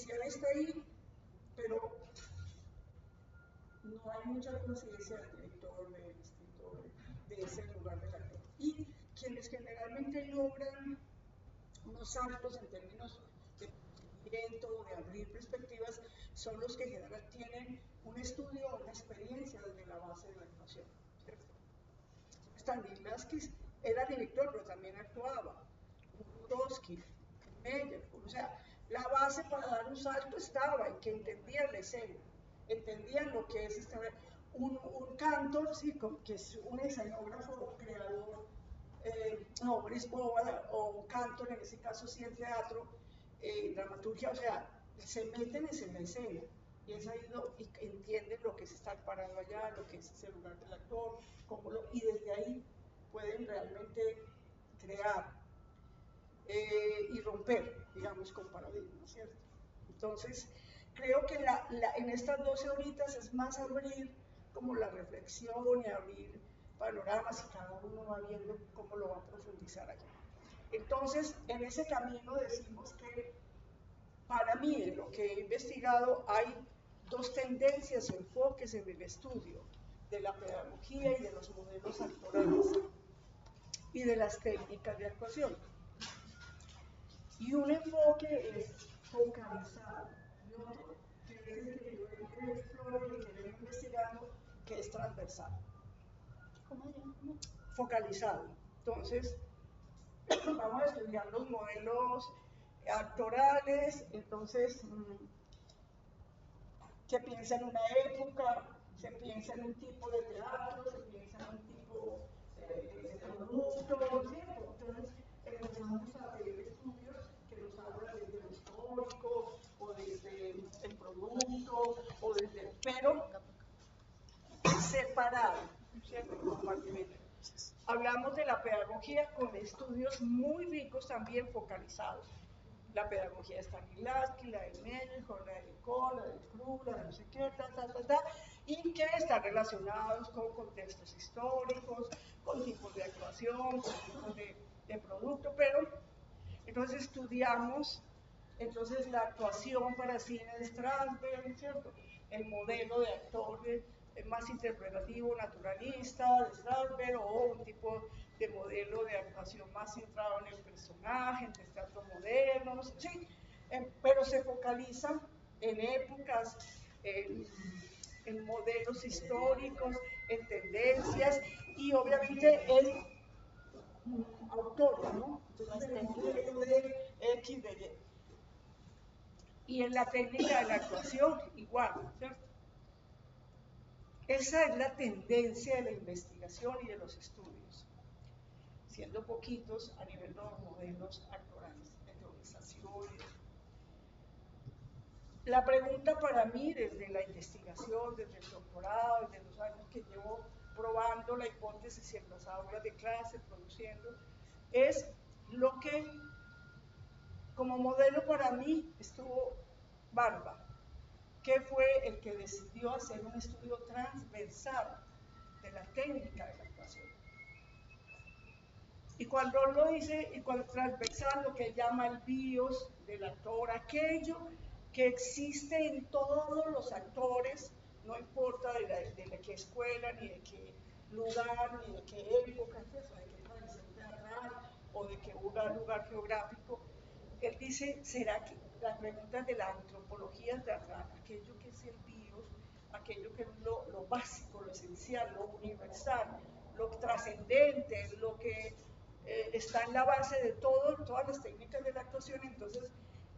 intención está ahí, pero no hay mucha conciencia del director, del escritor, de ese lugar del actor. Y quienes generalmente logran unos saltos en términos de conocimiento o de abrir perspectivas son los que generalmente tienen un estudio o una experiencia desde la base de la actuación, ¿cierto? Stanislavski era director, pero también actuaba. Bukowski, Meyer, o sea, la base para dar un salto estaba en que entendían la escena, entendían lo que es un cantor, sí, que es un escenógrafo o creador, no, Boris Bóveda, o un cantor, en ese caso sí en teatro, dramaturgia, o sea, se meten en la escena y es ahí y entienden lo que es estar parado allá, lo que es ese lugar del actor, y desde ahí pueden realmente crear y romper, digamos, con paradigmas, ¿cierto? Entonces, creo que en estas 12 horitas es más abrir como la reflexión y abrir panoramas y cada uno va viendo cómo lo va a profundizar allá. Entonces, en ese camino decimos que para mí, en lo que he investigado, hay dos tendencias o enfoques en el estudio de la pedagogía y de los modelos actorales y de las técnicas de actuación. Y un enfoque es focalizado, y otro que es el que yo exploro y que vengo investigando, que es transversal. ¿Cómo se llama? Focalizado. Entonces, vamos a estudiar los modelos actorales, entonces se piensa en una época, se piensa en un tipo de teatro, se piensa en un tipo de producto, ¿cierto? Entonces empezamos a ver estudios que nos hablan desde lo histórico, o desde el producto, o desde, pero separado, ¿cierto? Compartimento. Hablamos de la pedagogía con estudios muy ricos también focalizados. La pedagogía de Stanislavski, la de Melchor, la de Lecole, la de Krug, la de no sé qué, y que están relacionados con contextos históricos, con tipos de actuación, con tipos de producto, pero entonces estudiamos entonces la actuación para cine de Strasberg, ¿cierto? El modelo de actor más interpretativo, naturalista de Strasberg, o un tipo de modelo de actuación más centrado en el personaje, en el teatro moderno, no sé, sí, pero se focaliza en épocas, en modelos históricos, en tendencias y obviamente en autores, ¿no? Entonces, el modelo de X, de Y. Y en la técnica de la actuación, igual, ¿cierto? Esa es la tendencia de la investigación y de los estudios, siendo poquitos a nivel de los modelos actorales, de improvisación. La pregunta para mí, desde la investigación, desde el doctorado, desde los años que llevo probando la hipótesis en las aulas de clase, produciendo, es lo que como modelo para mí estuvo Barba, que fue el que decidió hacer un estudio transversal de la técnica de la actuación. Y cuando lo dice, y cuando transversal, lo que él llama el bios del actor, aquello que existe en todos los actores, no importa de qué escuela, ni de qué lugar, ni de qué época, o de qué tradición teatral, o de qué lugar geográfico. Él dice, ¿será que las preguntas de la antropología teatral, aquello que es el bios, aquello que es lo básico, lo esencial, lo universal, lo trascendente, lo que está en la base de todas las técnicas de la actuación? Entonces,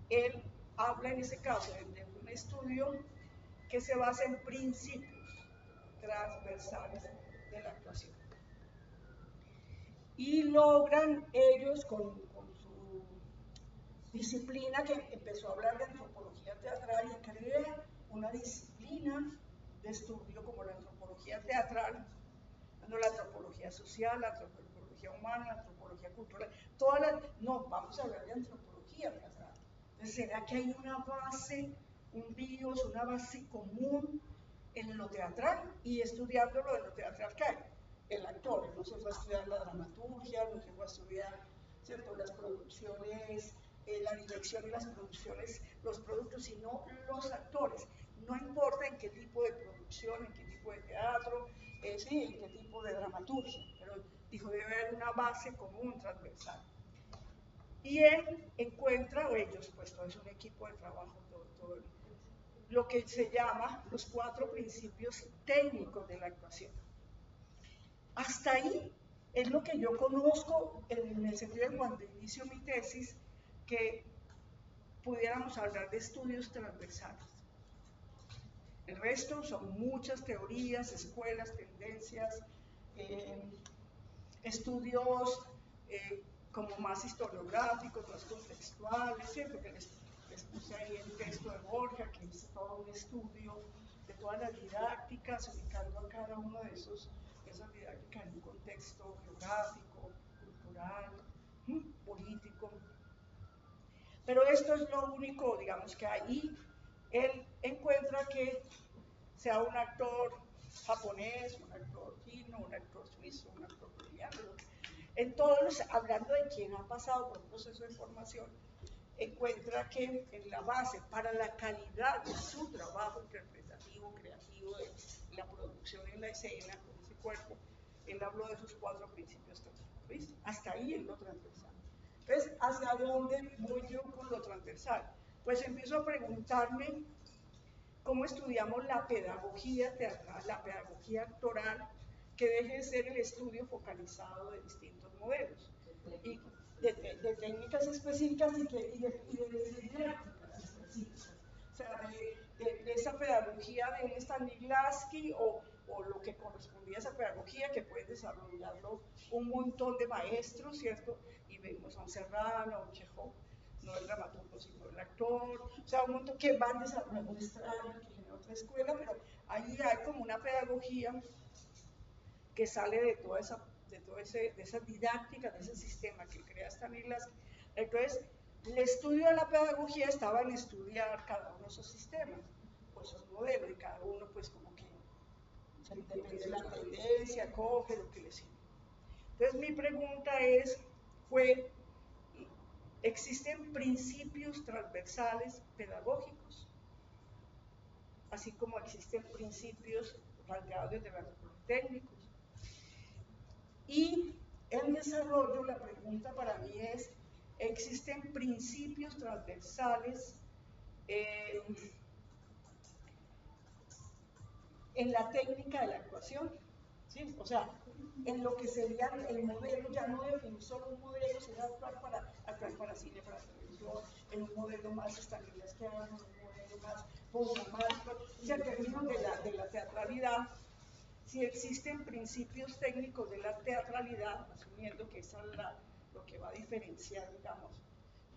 él habla en ese caso de un estudio que se basa en principios transversales de la actuación. Y logran ellos con su disciplina, que empezó a hablar de antropología teatral, y crean una disciplina de estudio como la antropología teatral, no la antropología social, la antropología humana, la antropología cultural, no, vamos a hablar de antropología teatral. Entonces, ¿será que hay una base, un bios, una base común en lo teatral? Y estudiando lo de lo teatral, ¿qué hay? El actor, no se fue a estudiar la dramaturgia, no se fue a estudiar, ¿cierto?, las producciones la dirección y las producciones, los productos, sino los actores. No importa en qué tipo de producción, en qué tipo de teatro, sí, en qué tipo de dramaturgia, pero dijo, debe haber una base común, transversal. Y él encuentra, o ellos, pues todo es un equipo de trabajo, todo lo que se llama los 4 principios técnicos de la actuación. Hasta ahí es lo que yo conozco en el sentido de cuando inicio mi tesis, que pudiéramos hablar de estudios transversales. El resto son muchas teorías, escuelas, tendencias, estudios como más historiográficos, más contextuales, ¿cierto? Que les puse ahí el texto de Borja, que hizo todo un estudio de todas las didácticas, ubicando a cada uno de esas didácticas en un contexto geográfico, cultural, político. Pero esto es lo único, digamos, que ahí él encuentra que sea un actor japonés, un actor chino, un actor suizo, un actor coreano, en todos, hablando de quien ha pasado por un proceso de formación, encuentra que en la base para la calidad de su trabajo interpretativo, creativo, de la producción en la escena, con ese cuerpo, él habló de sus 4 principios transversales. Hasta ahí es lo transversal. Entonces, ¿hacia dónde voy yo con lo transversal? Pues empiezo a preguntarme cómo estudiamos la pedagogía teatral, la pedagogía actoral, que deje de ser el estudio focalizado de distintos modelos, y de técnicas específicas y de didácticas específicas. O sea, de esa pedagogía de Stanislavski o lo que correspondía a esa pedagogía, que pueden desarrollarlo un montón de maestros, ¿cierto? Y vemos a un Serrano, a un Chekhov, no el dramaturgo, sino el actor, o sea, un montón que van desarrollando un extraño, que genera otra escuela, pero ahí hay como una pedagogía que sale de toda esa, de esas didácticas, de ese sistema que crea Stanislavski. Entonces, el estudio de la pedagogía estaba en estudiar cada uno de esos sistemas, o esos modelos, y cada uno pues como que depende de la tendencia, coge lo que le sirve. Entonces, mi pregunta fue, ¿existen principios transversales pedagógicos? Así como existen principios rasgados desde los técnicos. Y en desarrollo, la pregunta para mí es, ¿existen principios transversales en la técnica de la actuación? ¿Sí? O sea, en lo que sería el modelo, ya no definir solo un modelo, sino actuar para cine, para televisión, en un modelo más stanislavskiano, en un modelo más programático, o sea, en términos de la teatralidad, si existen principios técnicos de la teatralidad, asumiendo que esa es lo que va a diferenciar, digamos,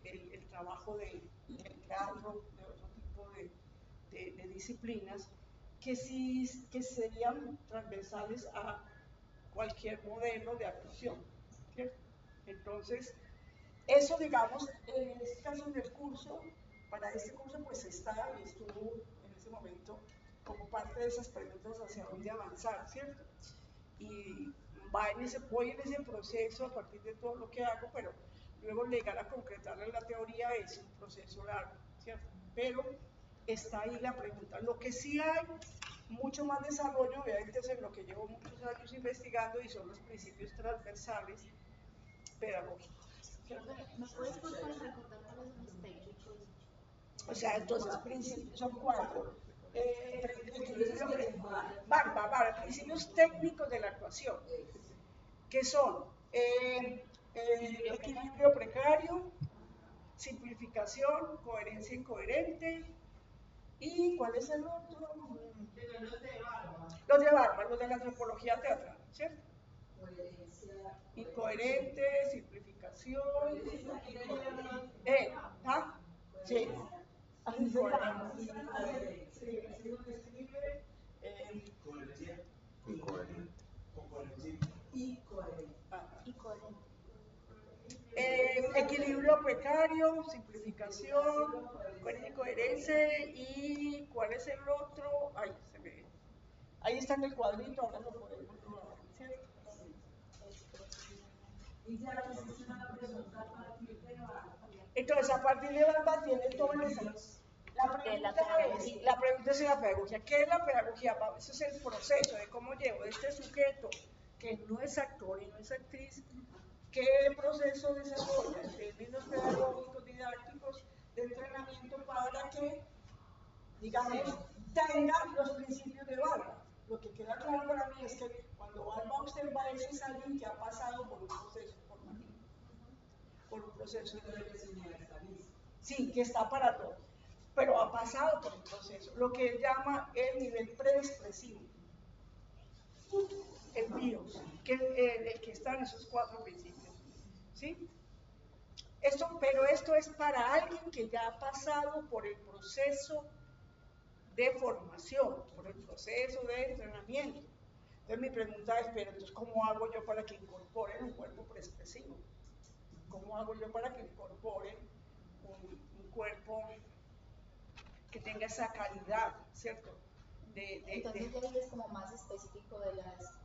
el trabajo del teatro, de otro tipo de disciplinas, que serían transversales a cualquier modelo de actuación, ¿cierto? Entonces, eso, digamos, en este caso del curso, para este curso, pues está y estuvo en ese momento como parte de esas preguntas hacia dónde avanzar, ¿cierto? Y voy en ese proceso a partir de todo lo que hago, pero luego llegar a concretarlo en la teoría es un proceso largo, ¿cierto? Pero está ahí la pregunta. Lo que sí hay mucho más desarrollo, obviamente es en lo que llevo muchos años investigando, y son los principios transversales pedagógicos. ¿Me puedes recordar cuáles son los técnicos? O sea, entonces, principios son 4. Principios técnicos de la actuación, que son equilibrio precario, simplificación, coherencia incoherente, y ¿cuál es el otro? Los de la antropología teatral, ¿cierto? Incoherente, simplificación, sí, así se llama. Sí, así lo describe. Incoherente. Equilibrio precario, simplificación, coherencia, y ¿cuál es el otro? Ay, ahí está en el cuadrito, ahora lo podemos ver, ¿cierto? Y ya les hice una pregunta a partir de Entonces, a partir de Balba tiene todo el desarrollo. La pregunta es la pedagogía. ¿Qué es la pedagogía? Eso es el proceso de cómo llevo este sujeto, que no es actor y no es actriz, qué proceso desarrolla en términos pedagógicos, didácticos, de entrenamiento para que, digamos, tenga los principios de Balba. Lo que queda claro para mí es que cuando Balba observa eso es alguien que ha pasado por un proceso formativo, por un proceso de... Sí, que está para todo, pero ha pasado por un proceso, lo que él llama el nivel preexpresivo, el BIOS, que es el que está en esos 4 principios, ¿sí? Pero esto es para alguien que ya ha pasado por el proceso de formación, por el proceso de entrenamiento. Entonces mi pregunta es, pero entonces, ¿cómo hago yo para que incorporen un cuerpo preexpresivo? ¿Cómo hago yo para que incorporen un cuerpo que tenga esa calidad, ¿cierto? Entonces ya es como más específico de las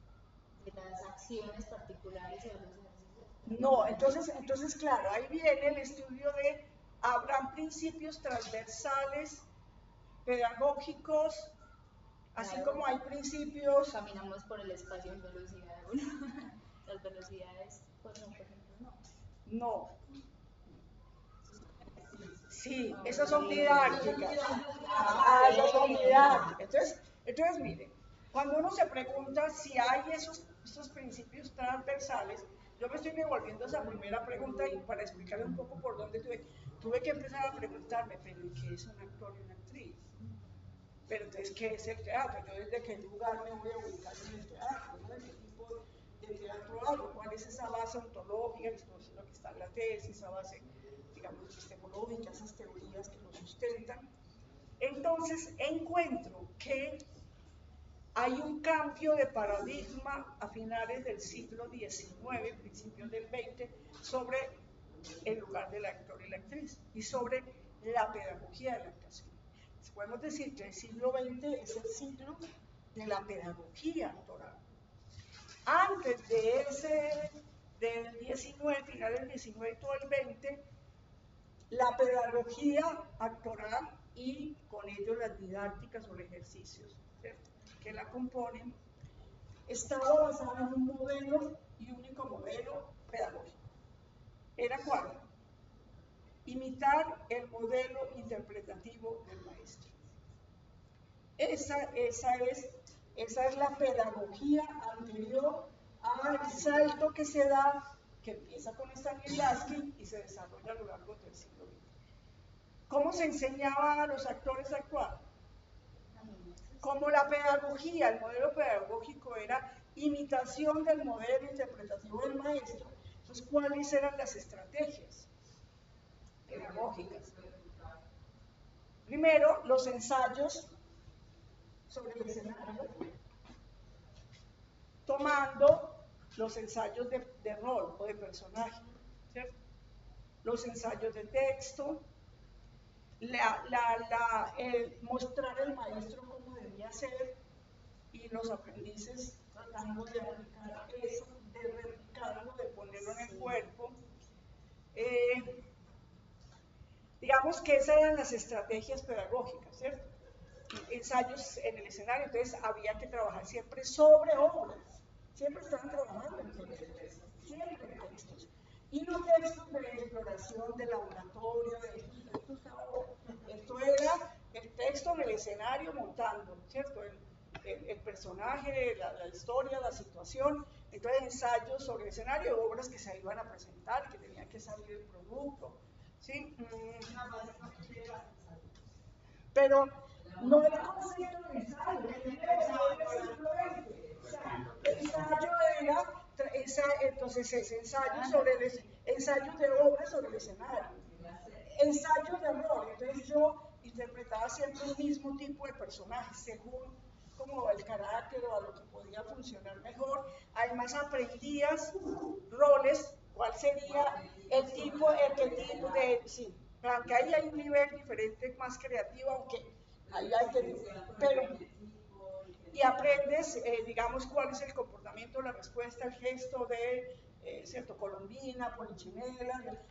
acciones particulares o de los ejercicios. No, entonces claro, ahí viene el estudio de, habrán principios transversales, pedagógicos, así Claro, como hay principios... Caminamos por el espacio en velocidad 1. Las velocidades, pues no, por ejemplo, no. No. Sí, esas son didácticas. Esas son didácticas. Entonces, miren, cuando uno se pregunta si hay esos principios transversales, yo me estoy devolviendo a esa primera pregunta y para explicarle un poco por dónde tuve que empezar a preguntarme, pero ¿qué es un actor y una actriz? Pero entonces, ¿qué es el teatro? Yo desde qué lugar me voy a ubicar en el teatro, ¿no? ¿Qué tipo de teatro hago? ¿Cuál es esa base ontológica? Esto es lo que está en la tesis, esa base, digamos, epistemológica, esas teorías que lo sustentan. Entonces, encuentro que hay un cambio de paradigma a finales del siglo XIX, principios del XX, sobre el lugar del actor y la actriz y sobre la pedagogía de la actuación. Podemos decir que el siglo XX es el siglo de la pedagogía actoral. Antes del 19, final del 19 y todo el 20, la pedagogía actoral y con ello las didácticas o los ejercicios, ¿cierto?, que la componen, estaba basada en un modelo y único modelo pedagógico. ¿Era cuál? Imitar el modelo interpretativo del maestro. Esa es la pedagogía anterior al salto que se da, que empieza con Stanislavski y se desarrolla a lo largo del siglo XX. ¿Cómo se enseñaba a los actores a actuar? Como la pedagogía, el modelo pedagógico era imitación del modelo interpretativo del maestro. Entonces, ¿cuáles eran las estrategias pedagógicas? Primero, los ensayos sobre el escenario, tomando los ensayos de rol o de personaje, ¿cierto? Los ensayos de texto, mostrar al maestro cómo debía ser y los aprendices tratando de aplicar eso, de replicarlo, de ponerlo en el cuerpo. Digamos que esas eran las estrategias pedagógicas, ¿cierto? Ensayos en el escenario, entonces había que trabajar siempre sobre obras, siempre estaban trabajando en textos, siempre en textos, y no textos de exploración, de laboratorio, esto era el texto en el escenario montando, ¿cierto? El personaje, la historia, la situación, entonces ensayos sobre el escenario, obras que se iban a presentar, que tenía que salir el producto, ¿sí? Pero no el concepto de ensayo, el ensayo era, entonces es ensayo sobre ensayos de obras sobre el escenario, ensayos de rol, entonces yo interpretaba siempre un mismo tipo de personaje según como el carácter o a lo que podía funcionar mejor. Además aprendías roles, cuál sería el tipo de, sí, aunque ahí hay un nivel diferente, más creativo, aunque ahí hay que, pero, y aprendes, digamos, cuál es el comportamiento, la respuesta, el gesto de, cierto, Colombina, Polichinela,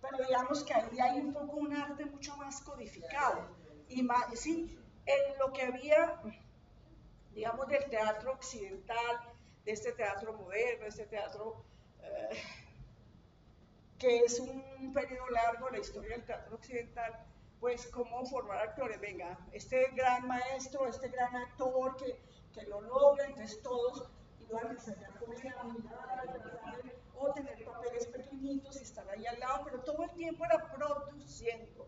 pero digamos que ahí hay un poco un arte mucho más codificado, y más, sí, en lo que había, digamos, del teatro occidental, de este teatro moderno, este teatro que es un periodo largo de la historia del teatro occidental, pues cómo formar actores. Venga, este gran maestro, este gran actor que lo logra, entonces todos iban a ensayar con él, a mirar, o tener papeles pequeñitos y estar ahí al lado, pero todo el tiempo era produciendo,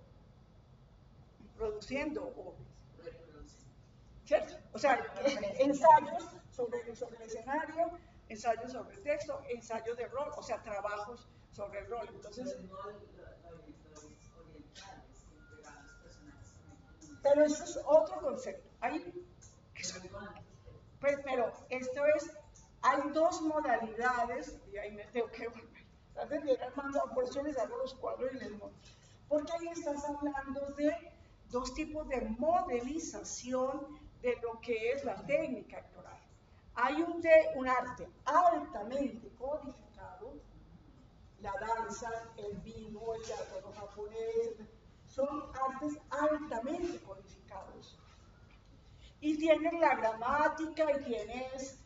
¿cierto? O sea, ensayos sobre el escenario, ensayos sobre el texto, ensayos de rol, o sea, trabajos sobre el rol. Entonces, pero eso es otro concepto. Pues, pero esto es, hay dos modalidades, y ahí me tengo que volver. Entonces, bien, Armando, por eso les hago los cuadros y les muestro. Porque ahí estás hablando de dos tipos de modelización de lo que es la técnica actoral. Hay un arte altamente codificado, la danza, el vino, el teatro japonés, son artes altamente codificados. Y tienes la gramática y tienes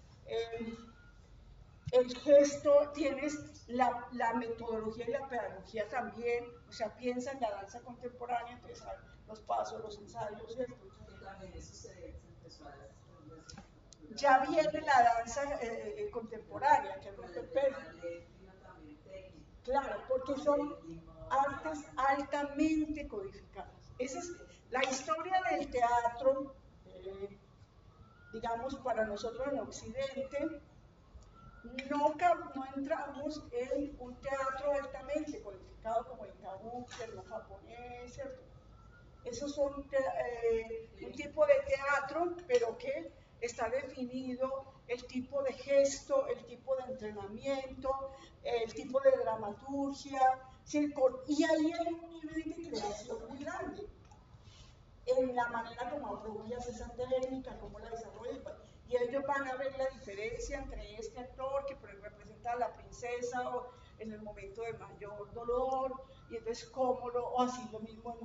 el gesto, tienes la metodología y la pedagogía también, o sea, piensa en la danza contemporánea, entonces los pasos, los ensayos, ¿cierto? También eso se empezó a ya viene la danza contemporánea, que rompe el pelo. Claro, porque son artes altamente codificadas. Esa es la historia del teatro, digamos, para nosotros en Occidente. No entramos en un teatro altamente codificado como el kabuki, el japonés, ¿cierto? Esos son un tipo de teatro, pero que está definido el tipo de gesto, el tipo de entrenamiento, el tipo de dramaturgia, y ahí hay un nivel de creación muy grande en la manera como atribuyas esa técnica, cómo la desarrollas, y ellos van a ver la diferencia entre este actor que representa a la princesa o en el momento de mayor dolor, y entonces cómo o así lo mismo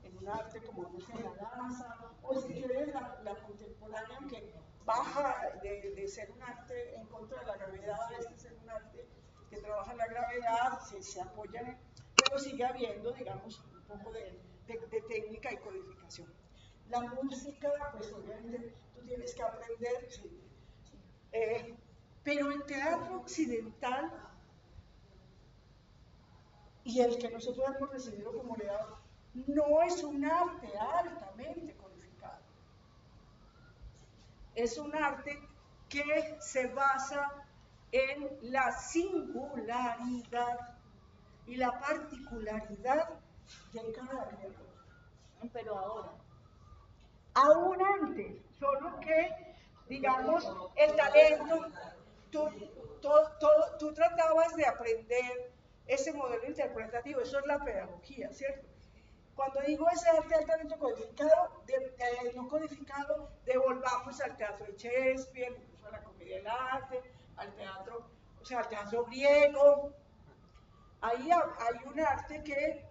en un arte como no sé, la danza, o si quieres la contemporánea, que baja de ser un arte en contra de la gravedad, este ser un arte que trabaja la gravedad, se apoya en, pero sigue habiendo, digamos, un poco de técnica y codificación. La música, pues obviamente tú tienes que aprender, sí. Pero el teatro occidental y el que nosotros hemos recibido como legado no es un arte altamente codificado. Es un arte que se basa en la singularidad y la particularidad de cada miembro. Pero ahora. Aún antes, solo que, digamos, el talento, tú tratabas de aprender ese modelo interpretativo, eso es la pedagogía, ¿cierto? Cuando digo ese arte altamente codificado, no codificado, devolvamos al teatro de Shakespeare, incluso a la comedia del arte, al teatro, o sea, al teatro griego. Ahí hay un arte que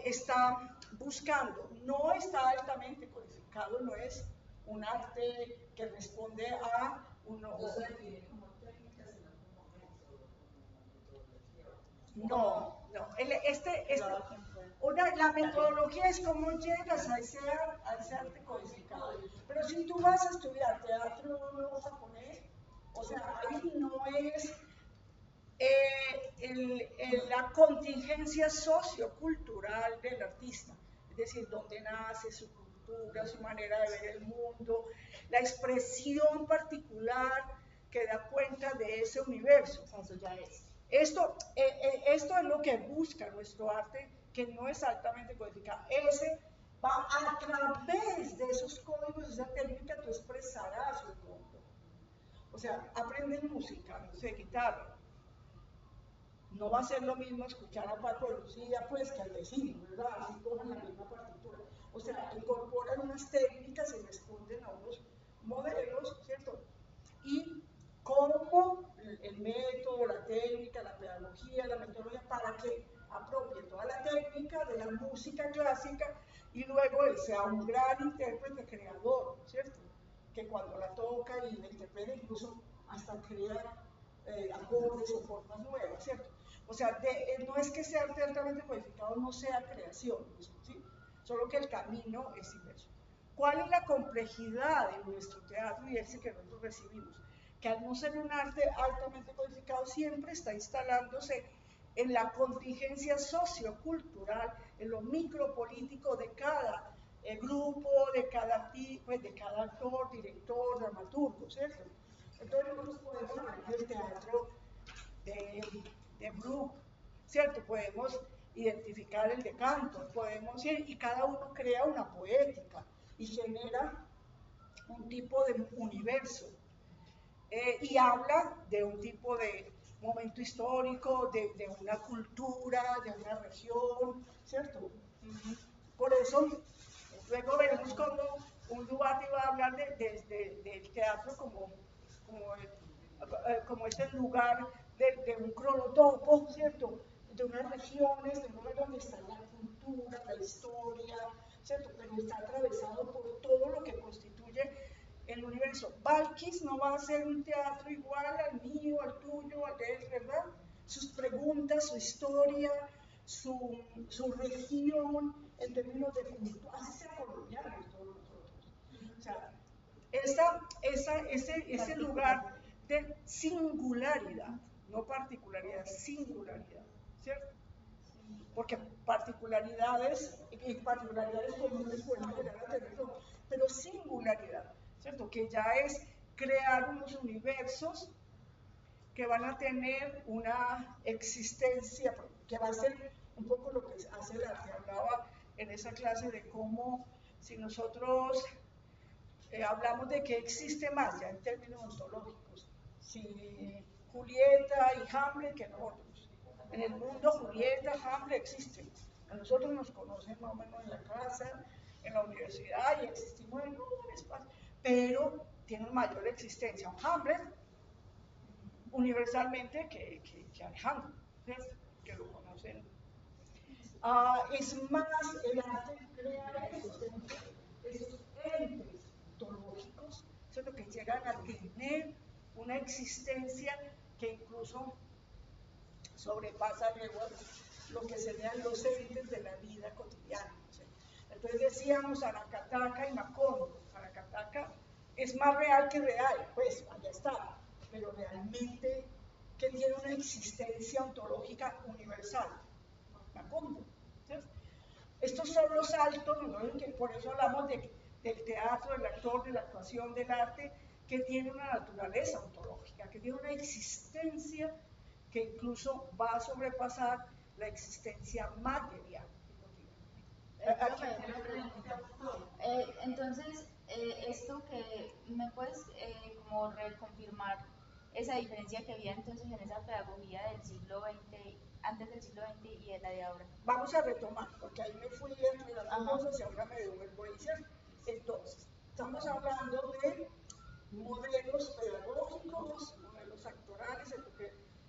está buscando, no está altamente codificado, no es un arte que responde a uno. No, la metodología es cómo llegas a ese arte codificado. Pero si tú vas a estudiar teatro japonés, o sea, ahí no es la contingencia sociocultural del artista, es decir, dónde nace, su cultura, su manera de ver el mundo, la expresión particular que da cuenta de ese universo. Eso ya es. Esto es lo que busca nuestro arte, que no es altamente codificado. Ese va a través de esos códigos, esa técnica, tú expresarás el mundo. O sea, aprender música, no sé, guitarra. No va a ser lo mismo escuchar a Paco de Lucía, pues, que al vecino, ¿verdad? Así cojan la misma partitura. O sea, incorporan unas técnicas y responden a unos modelos, ¿cierto? Y cómo el método, la técnica, la pedagogía, la metodología, para que de la música clásica y luego él sea un gran intérprete creador, ¿cierto? Que cuando la toca y la interpreta incluso hasta crea acordes o formas nuevas, ¿cierto? O sea, no es que sea altamente codificado, no sea creación, ¿sí? Solo que el camino es inverso. ¿Cuál es la complejidad de nuestro teatro y ese que nosotros recibimos? Que al no ser un arte altamente codificado siempre está instalándose en la contingencia sociocultural, en lo micropolítico de cada grupo, de cada actor, director, dramaturgo, ¿cierto? Entonces nosotros podemos hablar del teatro de Bruch, ¿cierto? Podemos identificar el de Cantor, podemos ir, y cada uno crea una poética y genera un tipo de universo y habla de un tipo de momento histórico, de una cultura, de una región, ¿cierto? Por eso, luego veremos cómo un Duarte va a hablar del teatro como este lugar de un cronotopo, ¿cierto? De unas regiones, de un lugar donde está la cultura, la historia, ¿cierto? Pero está atravesado por todo lo que constituye el universo. Balkis no va a ser un teatro igual al mío, al tuyo, al de él, ¿verdad? Sus preguntas, su historia, su región, en términos de cultura, así sea colonial en todos nosotros. O sea, ese lugar de singularidad, no particularidad, singularidad, ¿cierto? Porque particularidades comunes pueden llegar a tenerlo, pero singularidad, ¿cierto? Que ya es crear unos universos que van a tener una existencia, que va a ser un poco lo que hace el arte. Hablaba en esa clase de cómo si nosotros hablamos de que existe más, ya en términos ontológicos, si Julieta y Hamlet que nosotros. En el mundo Julieta, Hamlet existen. A nosotros nos conocen más o menos en la casa, en la universidad y existimos en un espacio, pero tienen mayor existencia un Hamlet universalmente que Alejandro, ¿cierto? Que lo conocen. Es más el arte crear esos entes ontológicos, ¿cierto? Que llegan a tener una existencia que incluso sobrepasa luego lo que serían los entes de la vida cotidiana. ¿Sí? Entonces decíamos Aracataca y Macondo. Aracataca es más real que real, pues allá está, pero realmente que tiene una existencia ontológica universal. Macondo. ¿Cierto? Estos son los saltos, ¿no? Que por eso hablamos del teatro, del actor, de la actuación, del arte, que tiene una naturaleza ontológica, que tiene una existencia que incluso va a sobrepasar la existencia material. Entonces, esto que me puedes como reconfirmar esa diferencia que había entonces en esa pedagogía del siglo XX, antes del siglo XX y de la de ahora. Vamos a retomar, porque ahí me fui aclarando cosas y ahora me devuelvo a iniciar. Entonces, estamos hablando de modelos pedagógicos, modelos actorales,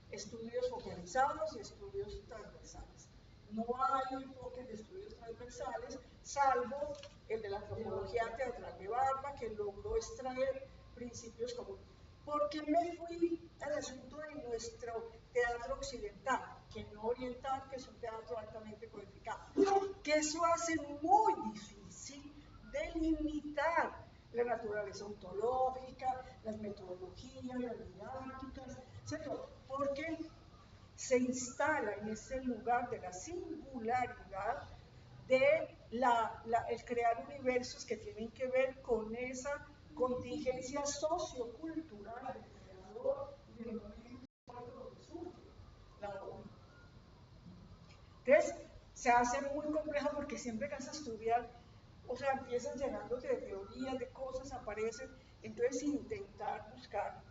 estudios focalizados y estudios transversales. No hay enfoques de estudios transversales, salvo el de la antropología teatral de Barba, que logró extraer principios comunes. ¿Por qué me fui al asunto de nuestro teatro occidental, que no oriental, que es un teatro altamente codificado? Que eso hace muy difícil delimitar la naturaleza ontológica, las metodologías, las didácticas, ¿cierto? Porque se instala en ese lugar de la singularidad de el crear universos que tienen que ver con esa contingencia sociocultural del creador y del momento que surge la obra. Entonces, se hace muy complejo porque siempre que vas a estudiar, o sea, empiezan llenándote de teorías, de cosas, aparecen, entonces intentar buscar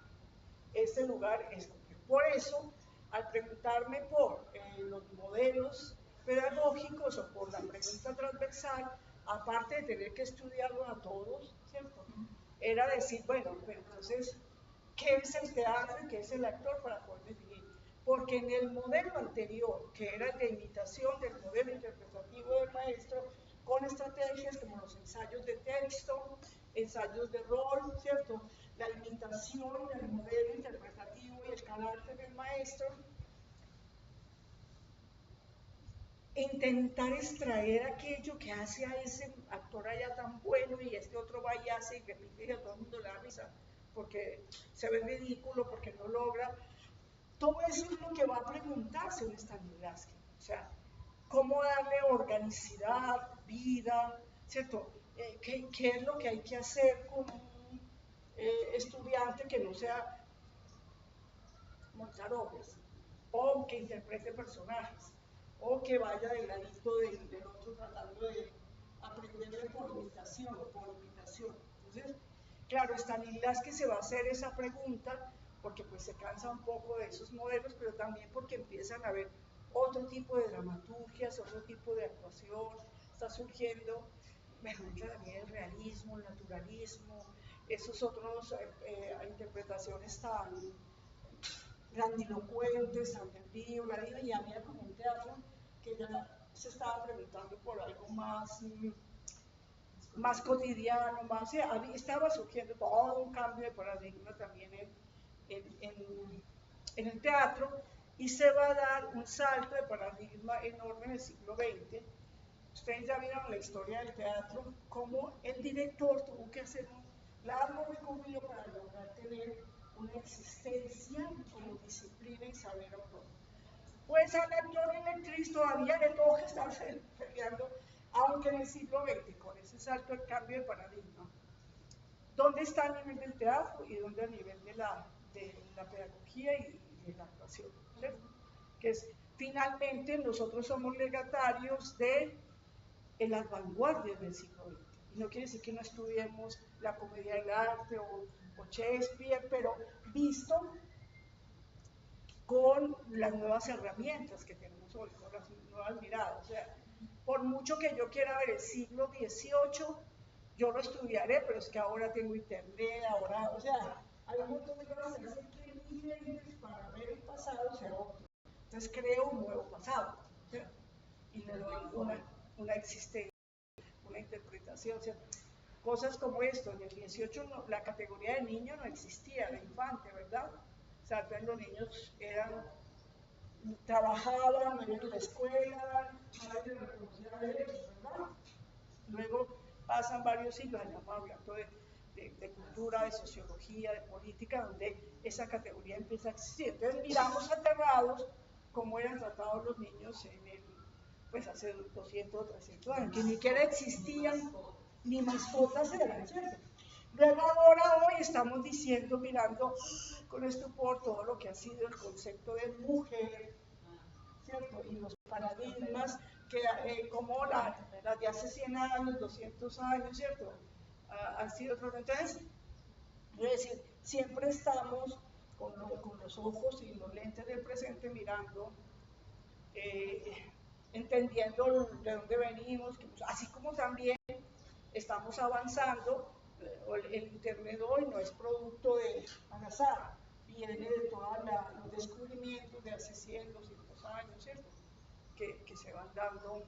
ese lugar es complejo. Por eso, al preguntarme por los modelos pedagógicos o por la pregunta transversal, aparte de tener que estudiarlos a todos, ¿cierto? Era decir, bueno, pero entonces, ¿qué es el teatro y qué es el actor para poder definir? porque en el modelo anterior, que era el de imitación del modelo interpretativo del maestro, con estrategias como los ensayos de texto, ensayos de rol, ¿cierto? La imitación del modelo interpretativo y el carácter del maestro, intentar extraer aquello que hace a ese actor allá tan bueno y este otro va y hace y repite y a todo el mundo le da risa porque se ve ridículo, porque no logra. Todo eso es lo que va a preguntarse un Stanislavski. O sea, cómo darle organicidad, vida, ¿cierto? ¿Qué es lo que hay que hacer con un estudiante que no sea montar obras, o que interprete personajes, o que vaya del ladito del otro tratando de aprenderle por imitación, Entonces, claro, Stanislavski se va a hacer esa pregunta porque pues se cansa un poco de esos modelos, pero también porque empiezan a haber otro tipo de dramaturgias, otro tipo de actuación, está surgiendo, bueno, entra también el realismo, el naturalismo, esos otros interpretaciones tan grandilocuentes, tan tardío, y había como un teatro que ya se estaba preguntando por algo más cotidiano, más, estaba surgiendo todo un cambio de paradigma también en el teatro, y se va a dar un salto de paradigma enorme en el siglo XX. Ustedes ya vieron la historia del teatro, cómo el director tuvo que hacer un largo recorrido para lograr tener una existencia como disciplina y saber autor. Pues al actor y la actriz todavía le toca estarse peleando, aunque en el siglo XX, con ese salto el cambio de paradigma. ¿Dónde está a nivel del teatro y dónde a nivel de la pedagogía y de la actuación? ¿Cierto? Que es, finalmente, nosotros somos legatarios de las vanguardias del siglo XX. Y no quiere decir que no estudiemos la comedia del arte o Shakespeare, pero visto con las nuevas herramientas que tenemos hoy, con las nuevas miradas. O sea, por mucho que yo quiera ver el siglo XVIII, yo lo estudiaré, pero es que ahora tengo internet, ahora, o sea, hay un montón de cosas que hacen que mis lentes para ver el pasado sea otro. Entonces creo un nuevo pasado, ¿cierto? Y le doy una existencia, una interpretación, ¿cierto? Cosas como esto, en el 18 no, la categoría de niño no existía, de infante, ¿verdad? O sea, entonces los niños trabajaban, no iban a la escuela, nadie les reconocía derechos, ¿verdad? Luego pasan varios siglos, estamos hablando de cultura, de sociología, de política, donde esa categoría empieza a existir. Entonces miramos aterrados cómo eran tratados los niños pues hace 200 o 300 años, que ni siquiera existían, ni mascotas eran, ¿cierto? Luego ahora hoy estamos diciendo, mirando con estupor todo lo que ha sido el concepto de mujer, ¿cierto? Y los paradigmas que como las de hace 100 años, 200 años, ¿cierto? Han sido otros. Entonces, es decir, siempre estamos con los ojos y los lentes del presente mirando, entendiendo de dónde venimos, así como también estamos avanzando. El Internet hoy no es producto al azar, viene de todos los descubrimientos de hace 100, 200 años, ¿cierto? Que se van dando,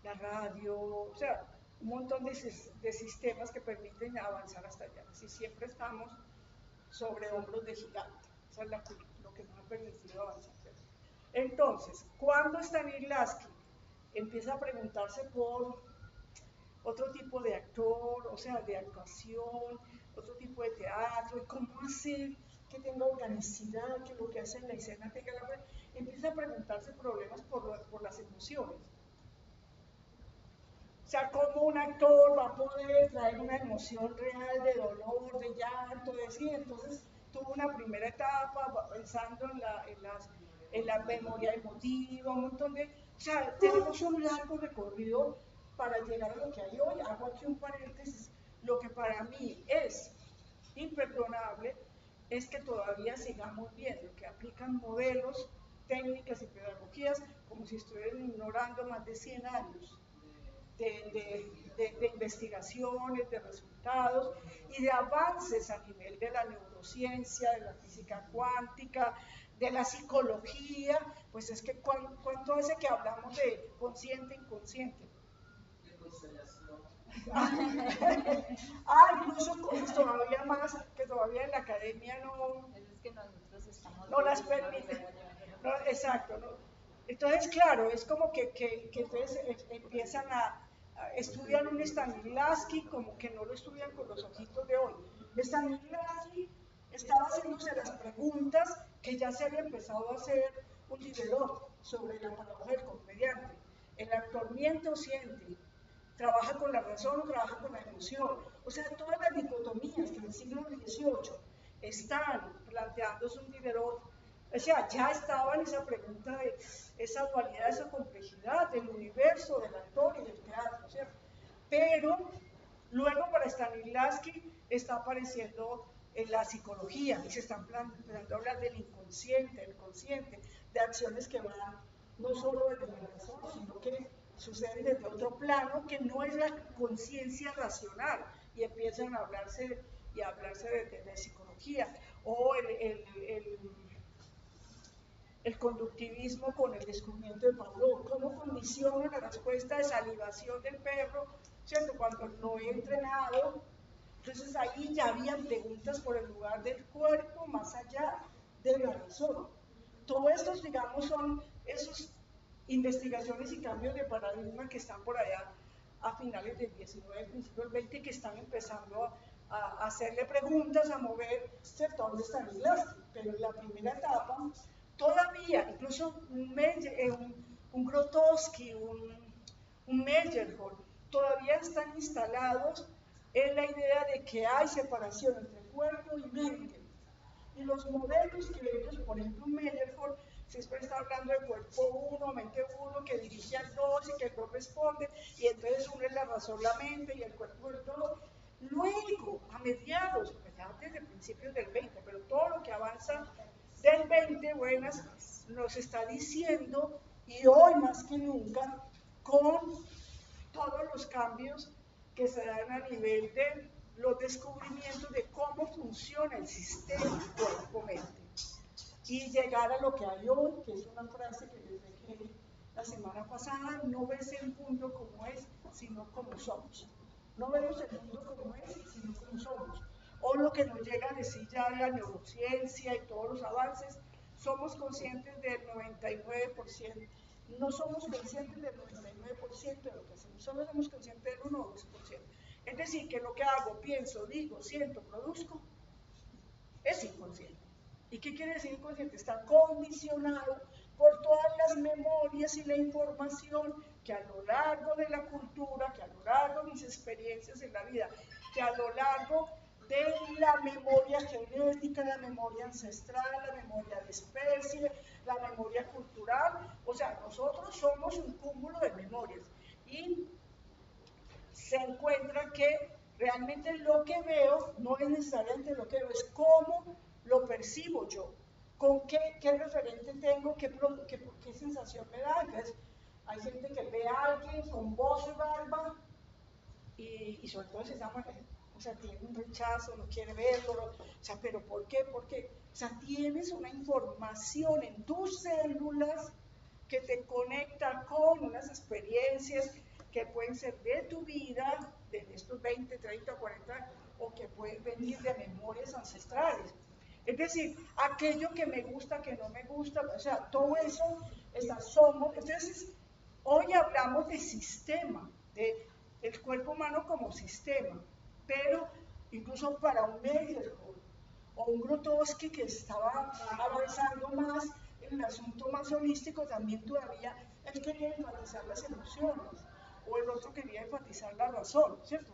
la radio, o sea, un montón de sistemas que permiten avanzar hasta allá. Si siempre estamos sobre hombros de gigante, eso es lo que nos ha permitido avanzar. Entonces, cuando Stanislavski empieza a preguntarse por otro tipo de actor, o sea, de actuación, otro tipo de teatro, y cómo hacer que tenga organicidad, que lo que hace en la escena tenga empieza a preguntarse problemas por las emociones. O sea, cómo un actor va a poder traer una emoción real de dolor, de llanto, de sí. Entonces tuvo una primera etapa pensando en la memoria emotiva, un montón de... O sea, tenemos un largo recorrido para llegar a lo que hay hoy. Hago aquí un paréntesis. Lo que para mí es imperdonable es que todavía sigamos viendo que aplican modelos, técnicas y pedagogías como si estuvieran ignorando más de 100 años de investigaciones, de resultados y de avances a nivel de la neurociencia, de la física cuántica, de la psicología, pues es que ¿cuánto hace que hablamos de consciente, inconsciente? De constelación. Incluso cosas todavía más que todavía en la academia no, Es que nosotros estamos no las permiten. No, exacto, ¿no? Entonces, claro, es como que entonces empiezan a estudiar un Stanislavski como que no lo estudian con los ojitos de hoy. Stanislavski estaba haciéndose las preguntas que ya se había empezado a hacer un Diderot sobre la paradoja del comediante. El actor miente o siente, trabaja con la razón o trabaja con la emoción. O sea, todas las dicotomías que en el siglo XVIII están planteándose un Diderot, o sea, ya estaba en esa pregunta de esa dualidad, esa complejidad del universo, del actor y del teatro, ¿cierto? Pero luego para Stanislavski está apareciendo en la psicología y se están empezando a hablar del inconsciente, del consciente, de acciones que van no solo desde la razón, sino que suceden desde otro plano que no es la conciencia racional y empiezan a hablarse de psicología o el conductivismo con el descubrimiento de Pavlov, cómo condiciona la respuesta de salivación del perro, ¿cierto? Cuando lo he entrenado, entonces ahí ya había preguntas por el lugar del cuerpo más allá de la razón. Todo esto, digamos, son esos investigaciones y cambios de paradigma que están por allá a finales del 19, principios del 20, que están empezando a hacerle preguntas, a mover, ¿cierto? ¿Dónde están las? Pero en la primera etapa, todavía, incluso un Grotowski, un Meyerhold, todavía están instalados en la idea de que hay separación entre cuerpo y mente. Y los modelos que ellos, por ejemplo, Meyerhold, siempre está hablando de cuerpo 1, mente 1, que dirige al 2 y que el 2 responde, y entonces uno es la razón, la mente y el cuerpo del 2. Luego, a mediados, ya desde principios del 20, pero todo lo que avanza del 20, buenas, nos está diciendo, y hoy más que nunca, con todos los cambios que se dan a nivel de los descubrimientos de cómo funciona el sistema cuerpo-mente. Y llegar a lo que hay hoy, que es una frase que les dejé la semana pasada: no ves el mundo como es, sino como somos. No vemos el mundo como es, sino como somos. O lo que nos llega a decir ya la neurociencia y todos los avances, somos conscientes del 99%. No somos conscientes del 99% de lo que hacemos, solo somos conscientes del 1 o 2%. Es decir, que lo que hago, pienso, digo, siento, produzco, es inconsciente. ¿Y qué quiere decir inconsciente? Está condicionado por todas las memorias y la información que a lo largo de la cultura, que a lo largo de mis experiencias en la vida, que a lo largo de la memoria genética, la memoria ancestral, la memoria de especie, la memoria cultural. O sea, nosotros somos un cúmulo de memorias. Y se encuentra que realmente lo que veo no es necesariamente lo que veo, es cómo lo percibo yo, con qué referente tengo, qué sensación me da. Entonces, hay gente que ve a alguien con voz y barba y sobre todo se llama, o sea, tiene un rechazo, no quiere verlo, o sea, pero ¿por qué? Porque, o sea, tienes una información en tus células que te conecta con unas experiencias que pueden ser de tu vida, de estos 20, 30, 40, o que pueden venir de memorias ancestrales. Es decir, aquello que me gusta, que no me gusta, o sea, todo eso somos. Entonces, hoy hablamos de sistema, del cuerpo humano como sistema, pero incluso para un Meyerhold o un Grotowski que estaba avanzando más en el asunto más holístico, también todavía él quería enfatizar las emociones, o el otro quería enfatizar la razón, ¿cierto?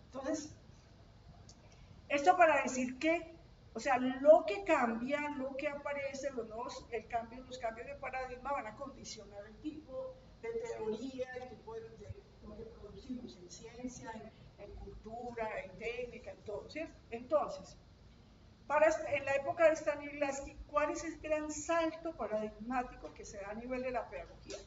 Entonces, esto para decir que, o sea, lo que cambia, lo que aparece, los cambios de paradigma van a condicionar el tipo de teoría, el tipo de lo que producimos en ciencia, en cultura, en técnica, en todo, ¿cierto? Entonces, en la época de Stanislavski, ¿cuál es el gran salto paradigmático que se da a nivel de la pedagogía?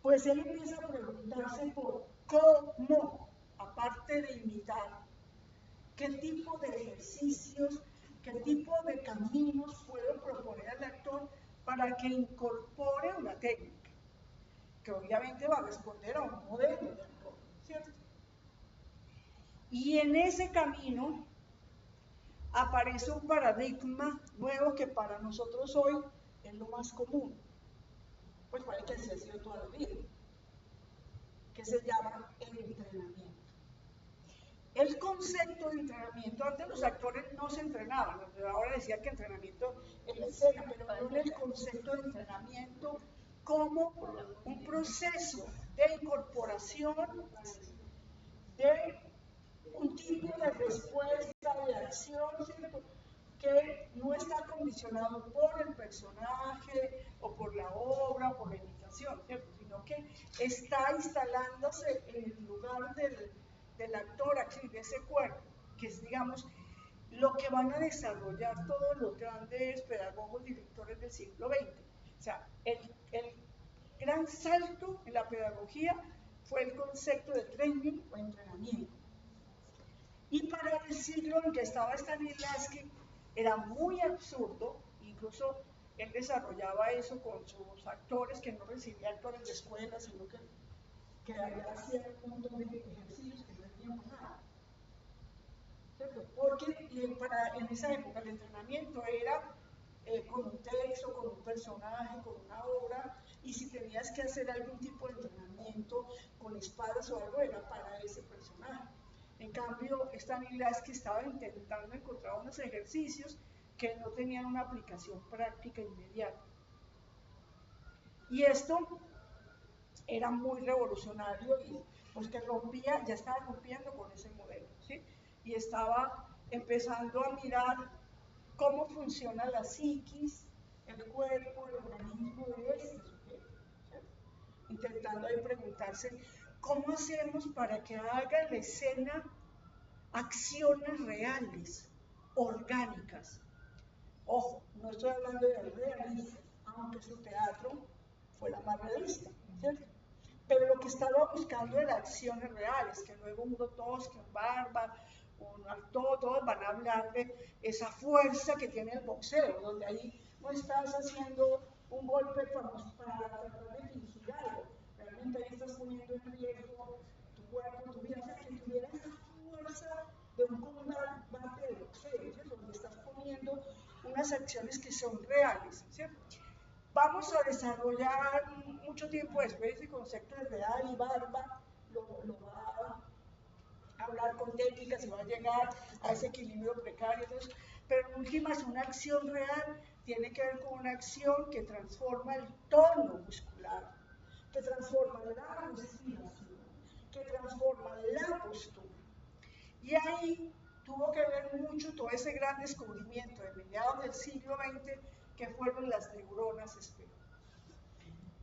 Pues él empieza a preguntarse por cómo, aparte de imitar, qué tipo de ejercicios, qué tipo de caminos puedo proponer al actor para que incorpore una técnica, que obviamente va a responder a un modelo de actor, ¿cierto? Y en ese camino aparece un paradigma nuevo que para nosotros hoy es lo más común, pues para que así ha sido toda la vida, que se llama el entrenamiento. El concepto de entrenamiento, antes los actores no se entrenaban, ahora decía que entrenamiento en la escena, pero no en el concepto de entrenamiento como un proceso de incorporación de un tipo de respuesta, de acción, ¿cierto?, que no está condicionado por el personaje o por la obra o por la imitación, ¿cierto?, sino que está instalándose en el lugar del actor, aquí, de ese cuerpo, que es, digamos, lo que van a desarrollar todos los grandes pedagogos, directores del siglo XX. O sea, el gran salto en la pedagogía fue el concepto de training o entrenamiento. Y para el siglo en que estaba Stanislavski era muy absurdo, incluso él desarrollaba eso con sus actores, que no recibía actores de escuela, sino que allá hacían un montón de ejercicios que no entendíamos nada. ¿Cierto? Porque en esa época el entrenamiento era con un texto, con un personaje, con una obra, y si tenías que hacer algún tipo de entrenamiento con espadas o algo, era para ese personaje. En cambio, Stanislavski estaba intentando encontrar unos ejercicios que no tenían una aplicación práctica inmediata. Y esto era muy revolucionario y pues que rompía, ya estaba rompiendo con ese modelo, ¿sí? Y estaba empezando a mirar cómo funciona la psiquis, el cuerpo, el organismo de este sujeto, ¿sí? Intentando ahí preguntarse, ¿cómo hacemos para que haga la escena acciones reales, orgánicas? Ojo, no estoy hablando de realismo, aunque su teatro fuera más realista, ¿cierto? Pero lo que estaba buscando era acciones reales, que luego un Grotowski, un Barba, un Artaud, todos van a hablar de esa fuerza que tiene el boxeo, donde ahí no estás haciendo un golpe para tratar de fingir algo, realmente ahí estás poniendo en riesgo tu cuerpo, tu vida, o sea, que tuviera esa fuerza de un combate de boxeo, ¿cierto?, donde estás poniendo unas acciones que son reales, ¿cierto? Vamos a desarrollar mucho tiempo después ese concepto de real, y Barba lo va a hablar con técnicas y va a llegar a ese equilibrio precario. Entonces, pero en últimas, una acción real tiene que ver con una acción que transforma el tono muscular, que transforma la respiración, que transforma la postura. Y ahí tuvo que ver mucho todo ese gran descubrimiento de mediados del siglo XX, que fueron las neuronas espejo.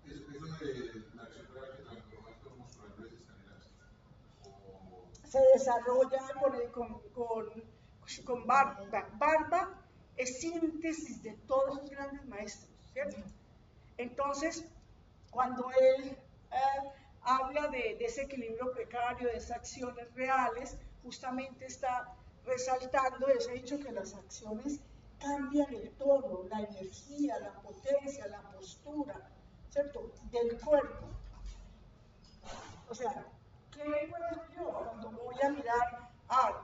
Eso de la acción real que transforma el tono muscular no es Stanislavski. Se desarrolla con Barba. Barba es síntesis de todos esos grandes maestros, ¿cierto? Entonces, cuando él habla de ese equilibrio precario, de esas acciones reales, justamente está resaltando ese hecho que las acciones cambian el tono, la energía, la potencia, la postura, ¿cierto?, del cuerpo. O sea, ¿qué encuentro yo cuando voy a mirar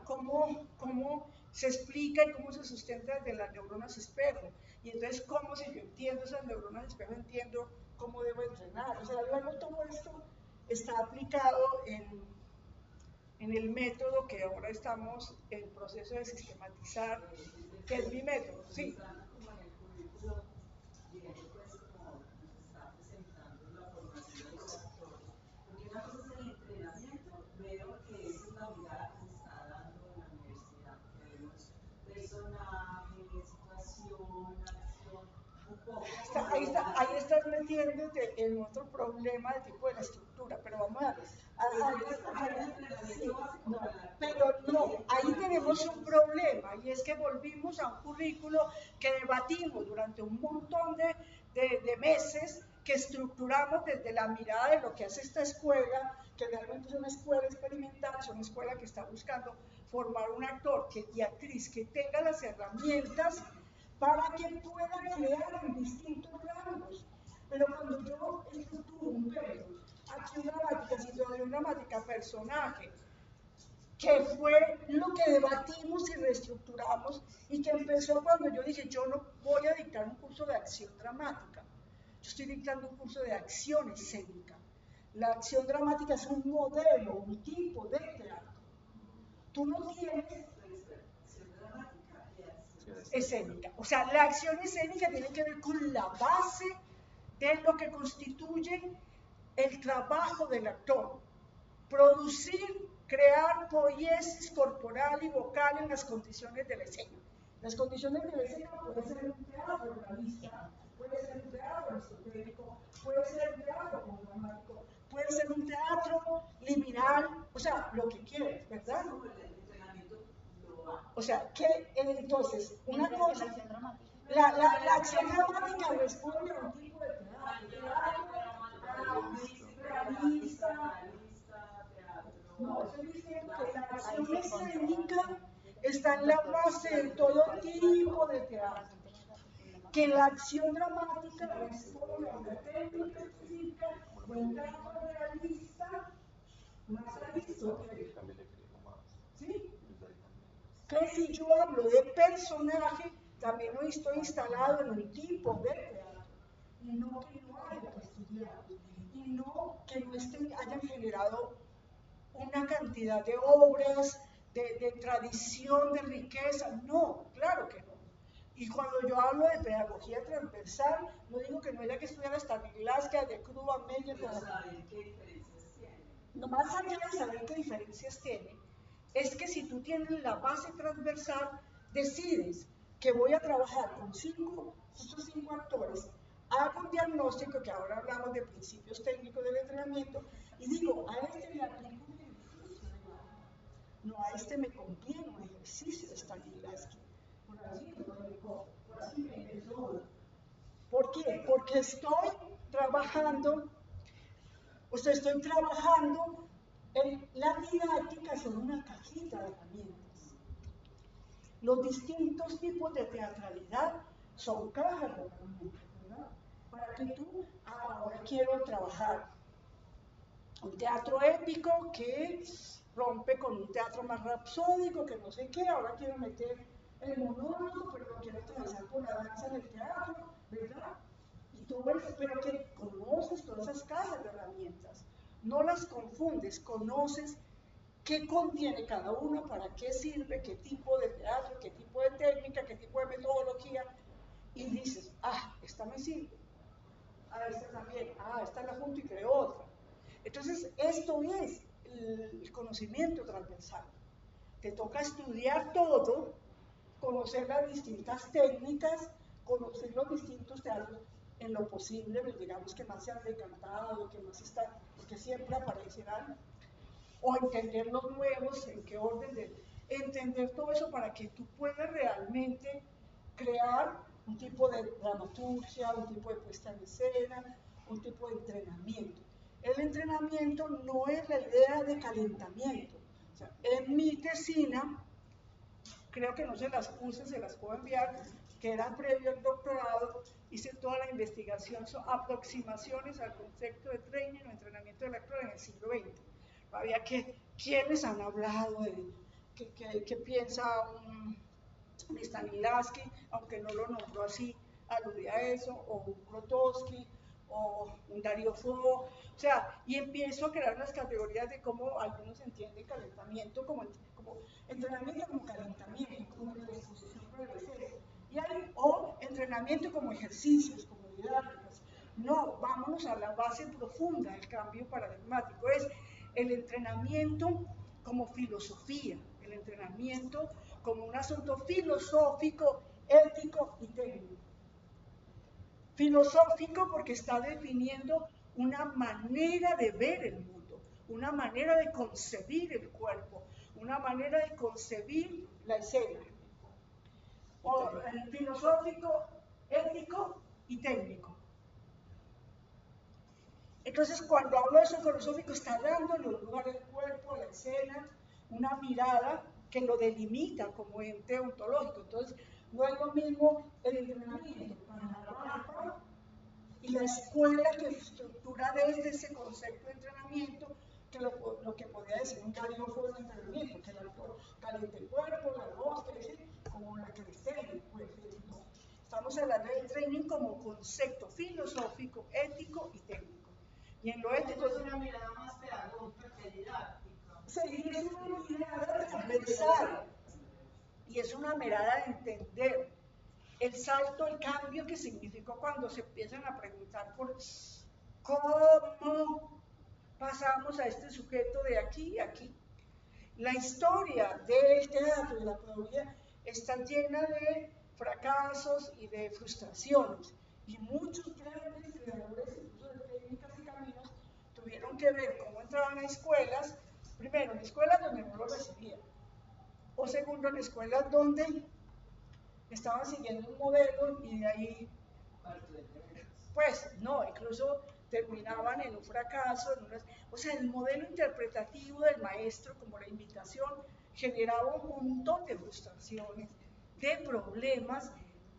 cómo se explica y cómo se sustenta desde las neuronas espejo? Y entonces, ¿cómo, si yo entiendo esas neuronas espejo, entiendo cómo debo entrenar? O sea, luego todo esto está aplicado en el método que ahora estamos en proceso de sistematizar, que es mi método, ¿sí? Ahí estás metiéndote en otro problema de tipo de la estructura, pero vamos pero no, ahí tenemos un problema, y es que volvimos a un currículo que debatimos durante un montón de meses que estructuramos desde la mirada de lo que hace esta escuela, que realmente es una escuela experimental, es una escuela que está buscando formar un actor y actriz que tenga las herramientas para que pueda crear en distintos rangos. Pero cuando yo estructuro un verbo, acción dramática, situación dramática, personaje, que fue lo que debatimos y reestructuramos y que empezó cuando yo dije, yo no voy a dictar un curso de acción dramática, yo estoy dictando un curso de acción escénica. La acción dramática es un modelo, un tipo de teatro. Tú no tienes escénica. O sea, la acción escénica tiene que ver con la base de lo que constituye el trabajo del actor. Producir, crear poiesis corporal y vocal en las condiciones de la escena. Las condiciones de la escena puede ser un teatro realista, puede ser un teatro aristotélico, puede ser un teatro dramático, puede ser un teatro liminal, o sea, lo que quieras, ¿verdad? O sea, que entonces, una cosa, la acción dramática responde a un tipo de teatro realista. No, estoy diciendo que la acción escénica está en la base de todo tipo de teatro. Que la acción dramática responde a una técnica específica, un teatro realista, más aristotélico. ¿Sí? Que si yo hablo de personaje, también hoy estoy instalado en un tipo de teatro, y no que no haya estudiado, y no que no hayan generado una cantidad de obras, de tradición, de riqueza. No, claro que no. Y cuando yo hablo de pedagogía transversal, no digo que no haya que estudiar hasta Stanislavski, de Kruva, Meyer, no más allá de saber qué diferencias tiene, es que si tú tienes la base transversal, decides que voy a trabajar con estos cinco actores, hago un diagnóstico, que ahora hablamos de principios técnicos del entrenamiento, y digo, a este le aplico un ejercicio de mano, no, a este me conviene un ejercicio de Stanislavski, por así me empezó. ¿Por qué? Porque estoy trabajando en la didáctica, son una cajita de herramientas. Los distintos tipos de teatralidad son cajas de herramientas, ¿verdad? Para que tú, ahora quiero trabajar un teatro épico que rompe con un teatro más rapsódico, que no sé qué, ahora quiero meter el monólogo, pero lo quiero atravesar por la danza del teatro, ¿verdad? Y todo eso, pero que conoces todas esas cajas de herramientas, no las confundes, conoces qué contiene cada uno, para qué sirve, qué tipo de teatro, qué tipo de técnica, qué tipo de metodología, y dices, esta me sirve, esta también, esta la junto y creo otra. Entonces, esto es el conocimiento transversal. Te toca estudiar todo, conocer las distintas técnicas, conocer los distintos teatros, en lo posible, pues digamos que más se han decantado, que más están, porque siempre aparecerán, o entender los nuevos, en qué orden, entender todo eso para que tú puedas realmente crear un tipo de dramaturgia, un tipo de puesta en escena, un tipo de entrenamiento. El entrenamiento no es la idea de calentamiento. O sea, en mi tesina, creo que no se las puse, se las puedo enviar, que era previo al doctorado, hice toda la investigación sobre aproximaciones al concepto de training o entrenamiento del actor en el siglo XX. Había que, ¿quiénes han hablado de qué piensa un Stanislavski, aunque no lo nombró así, aludía a eso, o un Grotowski, o un Dario Fo, o sea, y empiezo a crear unas categorías de cómo algunos entienden calentamiento como entrenamiento como calentamiento, como predisposición para el estrés, o entrenamiento como ejercicios, como didácticas. No, vámonos a la base profunda del cambio paradigmático, es el entrenamiento como filosofía, el entrenamiento como un asunto filosófico, ético y técnico. Filosófico porque está definiendo una manera de ver el mundo, una manera de concebir el cuerpo, una manera de concebir la escena. O filosófico, ético y técnico. Entonces, cuando hablo de eso filosófico, está dándole un lugar al cuerpo, a la escena, una mirada que lo delimita como ente ontológico. Entonces, no es lo mismo el entrenamiento para la rampa y la escuela que estructura desde ese concepto de entrenamiento que lo que podría decir un caliófono de entrenamiento, que el autor caliente el cuerpo, la voz, como la calistenia. Pues, no. Estamos hablando del training como concepto filosófico, ético y técnico. Y en lo ético es una mirada más pedagógica que didáctica. Sí, es una mirada transversal y es una mirada de entender el salto, el cambio que significó cuando se empiezan a preguntar por cómo pasamos a este sujeto de aquí a aquí. La historia del teatro y la pedagogía está llena de fracasos y de frustraciones. Y muchos grandes creadores, incluso de técnicas y caminos, tuvieron que ver cómo entraban a escuelas, primero en escuelas donde no lo recibían, o segundo en escuelas donde estaban siguiendo un modelo y de ahí, pues no, incluso terminaban en un fracaso, o sea, el modelo interpretativo del maestro como la invitación generaba un montón de frustraciones, de problemas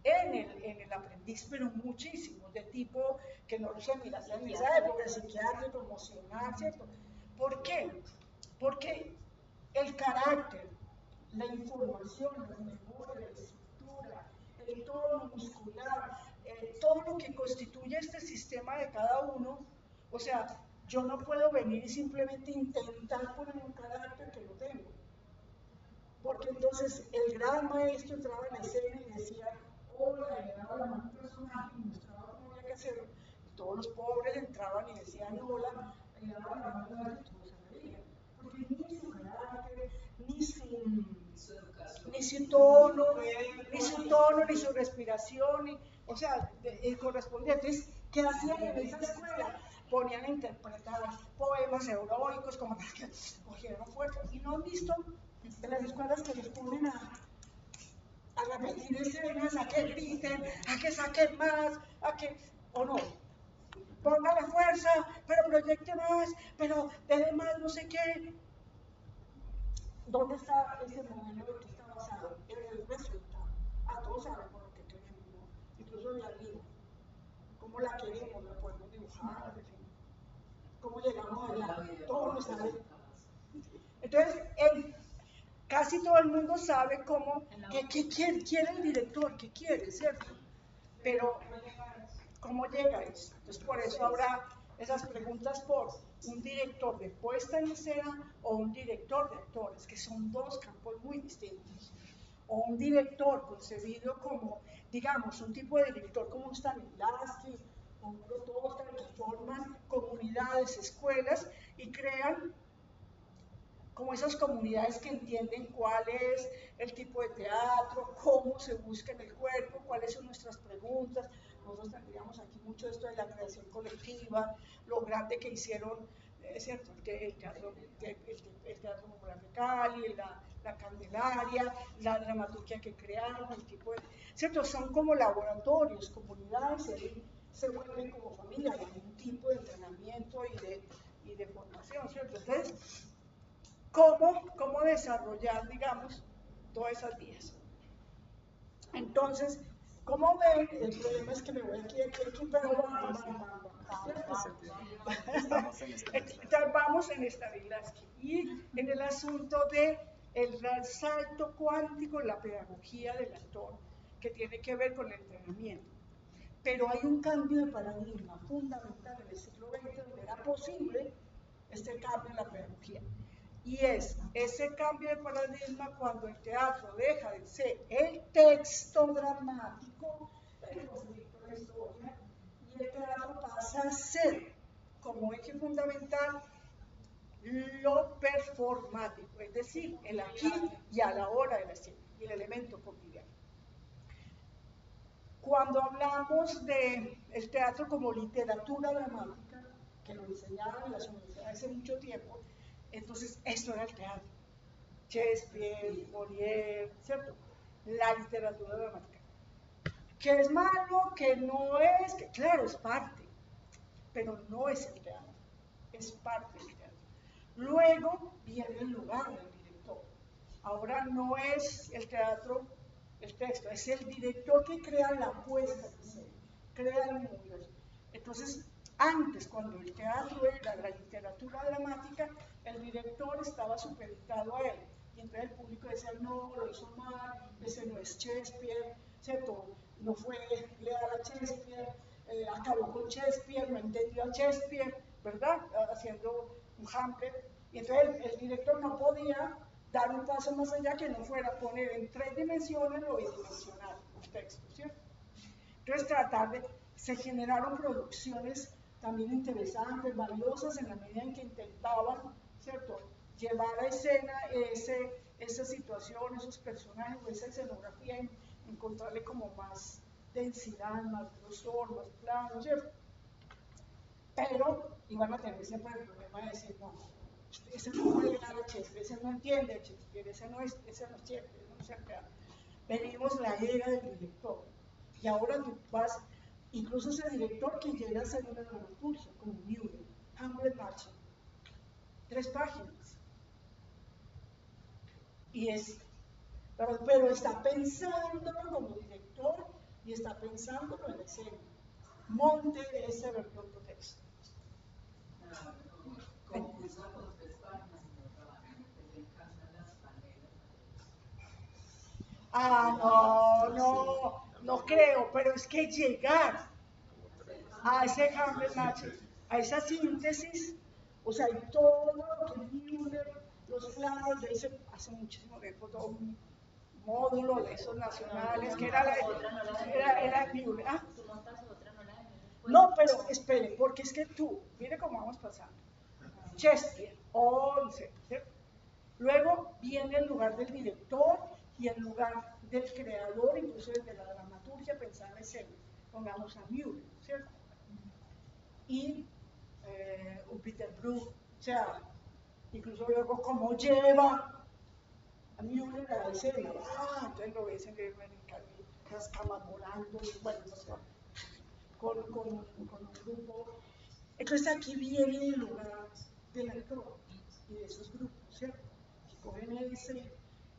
en el aprendiz, pero muchísimos, de tipo que no se mira en esa época, psiquiátrico, emocional, ¿cierto? ¿Por qué? Porque el carácter, la información, las memorias, la estructura, el tono muscular, todo lo que constituye este sistema de cada uno, o sea, yo no puedo venir y simplemente intentar poner un carácter que no tengo. Porque entonces el gran maestro entraba en la escena y decía, hola, y le daba la mano a un personaje y mostraba cómo había que hacerlo. Y todos los pobres entraban y decían hola, y le daban la mano a alguien y todos se reían. Porque ni su carácter, ni su tono, ni su respiración, o sea, el correspondiente. Entonces, ¿qué hacían en esa escuela? Ponían a interpretar poemas heroicos como para que cogieran fuerza. Y no han visto en las escuelas que les ponen a repetir escenas, a que griten, a que saquen más, a que, o no, póngale fuerza, pero proyecte más, pero deje más no sé qué. ¿Dónde está ese modelo que está basado? En el resultado. A todos sabemos lo que queremos, ¿no? Incluso en la vida. ¿Cómo la queremos? ¿La podemos dibujar? En fin. ¿Cómo llegamos allá? Todos lo sabemos. Entonces, casi todo el mundo sabe cómo, qué quiere el director, qué quiere, ¿cierto? Pero, ¿cómo llega a eso? Entonces, por eso habrá esas preguntas por un director de puesta en escena o un director de actores, que son dos campos muy distintos. O un director concebido como, digamos, un tipo de director como un Stanislavski o un Grotowska, que forman comunidades, escuelas y crean como esas comunidades que entienden cuál es el tipo de teatro, cómo se busca en el cuerpo, cuáles son nuestras preguntas. Nosotros tendríamos aquí mucho esto de la creación colectiva, lo grande que hicieron, ¿cierto? El teatro popular de Cali, la Candelaria, la dramaturgia que crearon, el tipo de, ¿cierto? Son como laboratorios, comunidades, se vuelven como familia, hay un tipo de entrenamiento y de formación, ¿cierto? Entonces, ¿cómo desarrollar, digamos, todas esas vías? Entonces, ¿cómo ven? El problema es que me voy aquí, pero vamos en Stanislavski y en el asunto de el salto cuántico en la pedagogía del actor, que tiene que ver con el entrenamiento. Pero hay un cambio de paradigma fundamental en el siglo XX donde era posible este cambio en la pedagogía. Y es ese cambio de paradigma cuando el teatro deja de ser el texto dramático, el conflicto de la historia, y el teatro pasa a ser, como eje fundamental, lo performático, es decir, el aquí y a la hora de la escena, y el elemento cotidiano. Cuando hablamos del teatro como literatura dramática, que lo enseñaban en las universidades hace mucho tiempo, entonces esto era el teatro. Shakespeare, Molière, ¿cierto? La literatura dramática. ¿Que es malo? ¿Que no es? Que claro, es parte. pero no es el teatro, es parte del teatro. Luego viene el lugar del director. Ahora no es el teatro, el texto, es el director que crea la puesta en escena, crea el mundo. Entonces, antes, cuando el teatro era la literatura dramática, el director estaba supeditado a él. Y entonces el público decía, no, lo hizo mal, ese no es Shakespeare, ¿cierto? No fue leal a Shakespeare, acabó con Shakespeare, no entendió a Shakespeare, ¿verdad? Haciendo un Hamlet. Y entonces el director no podía dar un paso más allá que no fuera a poner en 3 dimensiones lo bidimensional, el texto, ¿cierto? Entonces se generaron producciones también interesantes, valiosas, en la medida en que intentaban, ¿cierto?, llevar a escena esa situación, esos personajes, esa escenografía, encontrarle como más densidad, más grosor, más plano, ¿cierto? Pero iban a tener siempre el problema de decir, no, ese no puede llegar a Shakespeare, ese no entiende a Shakespeare, ese no es Shakespeare, no es el teatro. Venimos la era del director, y ahora tú vas, incluso ese director que llega a ser una dramaturgia, como Müller, Hamlet Marching, 3 páginas. Y pero está pensándolo como director y está pensándolo en escena. Monte ese vertiente texto. Confusa con 3 páginas, le encantan las panelas. No creo, pero es que llegar a ese Hamlet Match, a esa síntesis, o sea, hay todo lo que Müller, los planos, de ese, hace muchísimo tiempo, todo un módulo de esos nacionales, que era Müller. ¿Ah? Tú montas otra, no la de Müller. No, pero espere, porque es que mire cómo vamos pasando. Shakespeare, 11, ¿cierto? Luego viene el lugar del director y el lugar del creador, incluso desde la dramaturgia, pensar en escena. Pongamos a Müller, ¿cierto? Y un Peter Brook, o sea, incluso luego cómo lleva a Müller a la escena. Entonces lo ves en el las camas volando, bueno, con un grupo. Entonces aquí viene el lugar del actor y de esos grupos, ¿cierto? Que cogen ese.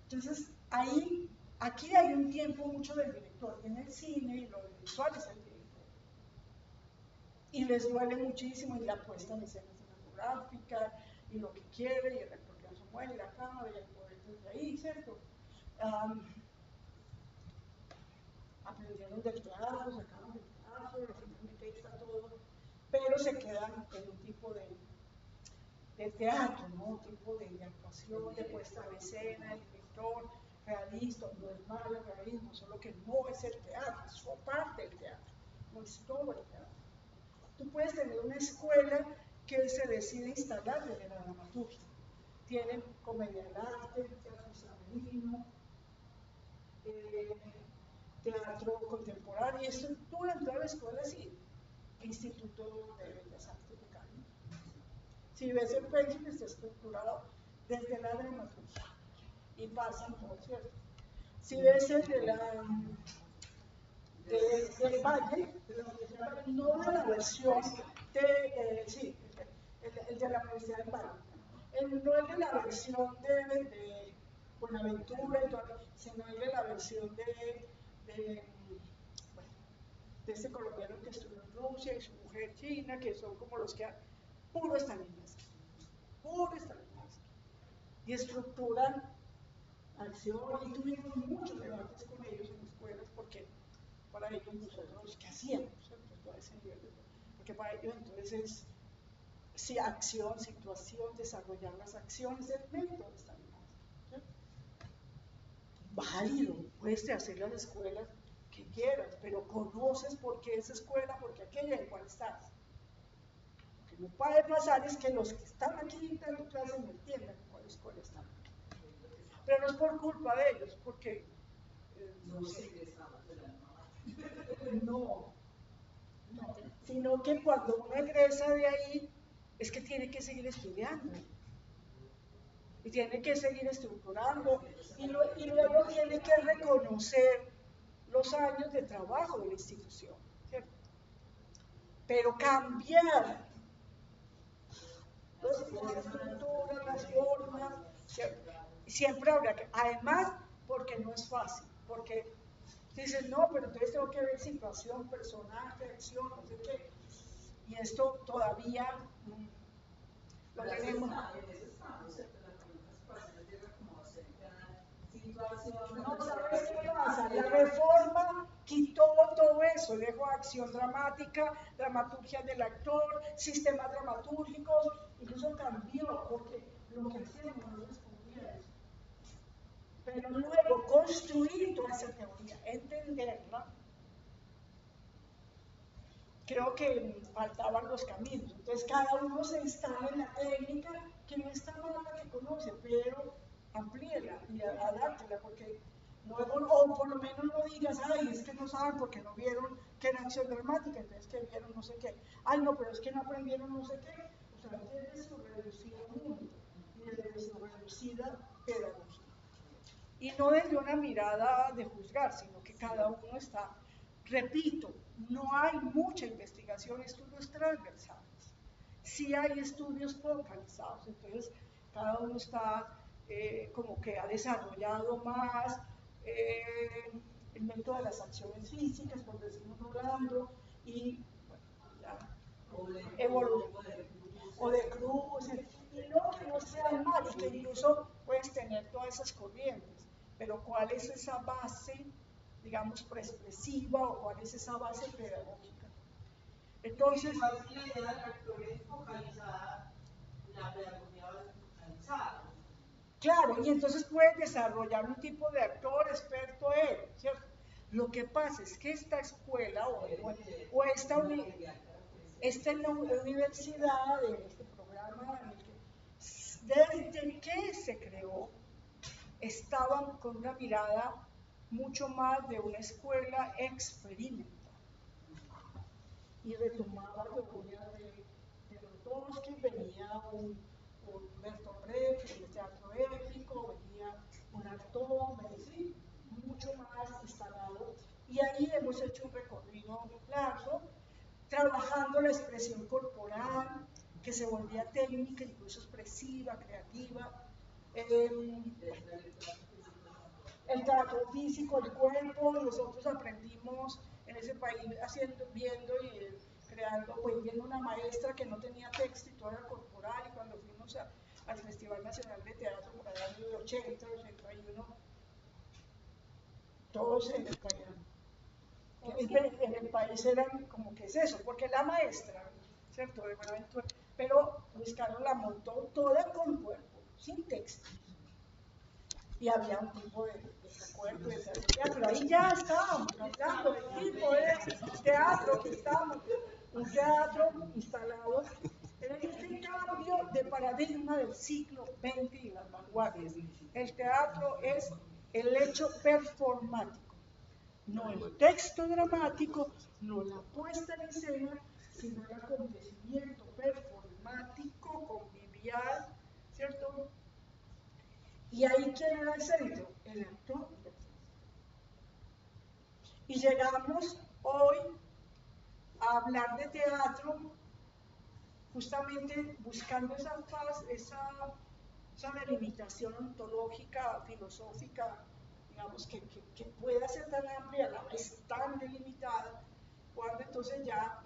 Entonces aquí hay un tiempo mucho del director, y en el cine y lo visual es el director. Y les duele muchísimo y la puesta en escena cinematográfica y lo que quiere, y el actor que se mueve, y la cámara, y el poder desde ahí, ¿cierto? Aprendieron del teatro, sacaron del teatro, finalmente ahí está todo, pero se quedan en un tipo de teatro, ¿no? Un tipo de actuación, de puesta en escena, el director, realista, no es malo el realismo, solo que no es el teatro, es parte del teatro, no es todo el teatro. Tú puedes tener una escuela que se decide instalar desde la dramaturgia. Tienen comedia del arte, teatro isabelino, teatro contemporáneo, y estructura en toda la escuela, sí, Instituto de Bellas Artes de Cali. Si ves el pensum, está estructurado desde la dramaturgia y pasan por cierto. Si ves el de del Valle, no de la versión sí, el de la Universidad del Valle, no el de la versión de Buenaventura y todo, sino el de la versión de ese colombiano que estuvo en Rusia y su mujer china, que son como los que puro estalinismo, y estructuran acción, y tuvimos muchos debates con ellos en escuelas, porque para ellos nosotros, ¿qué hacíamos? Porque para ellos entonces es acción, situación, desarrollar las acciones, el método de estabilidad. Válido, puedes hacer las escuelas que quieras, pero conoces por qué esa escuela, por qué aquella en cuál estás. Lo que no puede pasar es que los que están aquí en tu clase no entiendan en cuál escuela están. Pero no es por culpa de ellos, porque no, sino que cuando uno egresa de ahí, es que tiene que seguir estudiando. Y tiene que seguir estructurando, y luego tiene que reconocer los años de trabajo de la institución, ¿cierto? pero cambiar las estructuras, las formas, siempre habrá que, además, porque no es fácil, porque dices, no, pero entonces tengo que ver situación, personaje, acción, no sé qué, y esto todavía lo tenemos. No, ¿sabes qué pasa? La reforma quitó todo eso, dejó acción dramática, dramaturgia del actor, sistemas dramatúrgicos, incluso cambió, porque lo que hacíamos no respondía a eso. Pero luego construir toda esa teoría, entenderla, creo que faltaban los caminos. Entonces cada uno se instala en la técnica, que no está mal la que conoce, pero amplíela y adáptela, porque luego, o por lo menos no digas, ay, es que no saben porque no vieron que era acción dramática, entonces que vieron no sé qué. Ay, no, pero es que no aprendieron no sé qué. O sea, desde su reducido mundo y desde su reducida pedagogía. Y no desde una mirada de juzgar, sino que cada uno está, repito, no hay mucha investigación, estudios transversales. Sí hay estudios focalizados, entonces cada uno está como que ha desarrollado más el método de las acciones físicas, por decirlo hablando, y bueno, o de cruz, y no que no sea mal, y que incluso puedes tener todas esas corrientes, pero ¿cuál es esa base, digamos, expresiva o cuál es esa base pedagógica? Entonces, la idea del actor es focalizada, la pedagogía va focalizada. Claro, y entonces puedes desarrollar un tipo de actor experto en, ¿cierto? Lo que pasa es que esta escuela o esta universidad, en este programa, en el que, desde que se creó, estaban con una mirada mucho más de una escuela experimental. Y retomaba teoría de Grotowski, venía un Bertolt Brecht, el teatro épico, venía un actor, ¿sí? Mucho más instalado. Y ahí hemos hecho un recorrido largo, trabajando la expresión corporal, que se volvía técnica, incluso expresiva, creativa. El teatro físico, el cuerpo, nosotros aprendimos en ese país viendo y creando, pues viendo una maestra que no tenía texto y todo era corporal, y cuando fuimos al Festival Nacional de Teatro por el año 80, 81, todos en el país eran como que es eso, porque la maestra, ¿cierto? De Buenaventura, pero Luis Carlos la montó toda con cuerpo, sin texto. Y había un tipo de recuerdo de teatro, ahí ya estábamos hablando del tipo de teatro que estábamos, un teatro instalado en este cambio de paradigma del siglo XX y las vanguardias. El teatro es el hecho performático, no el texto dramático, no la puesta en escena, sino el acontecimiento performático, convivial, ¿cierto? Y ahí, ¿quién era el centro? El actor. Y llegamos hoy a hablar de teatro justamente buscando esa delimitación ontológica, filosófica, digamos, que pueda ser tan amplia, es tan delimitada, cuando entonces ya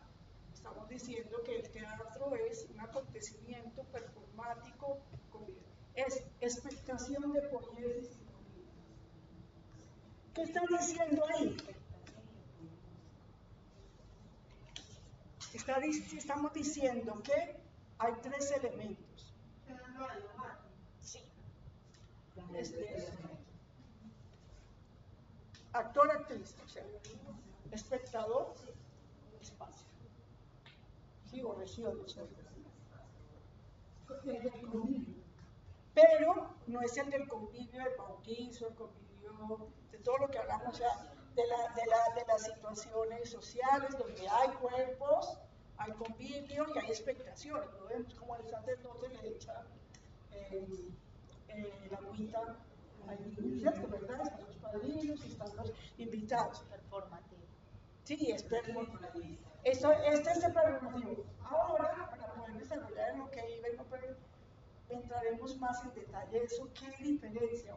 estamos diciendo que el teatro es un acontecimiento performático, es expectación de poiesis y comida. ¿Qué está diciendo ahí? Estamos diciendo que hay tres elementos. Sí. Actor, actriz, o sea, espectador, espacio. Sí, o regiones. Pero no es el del convivio del bautizo, el convivio de todo lo que hablamos, o sea, de las situaciones sociales donde hay cuerpos, hay convivio y hay expectaciones. Lo vemos como el sacerdote le echa la agüita al niño, ¿cierto? ¿Verdad? Están los padrinos y están los invitados. Performativo. Sí, es este es el performativo. Ahora, para poder desarrollar en lo que iba, entraremos más en detalle de eso, qué diferencia,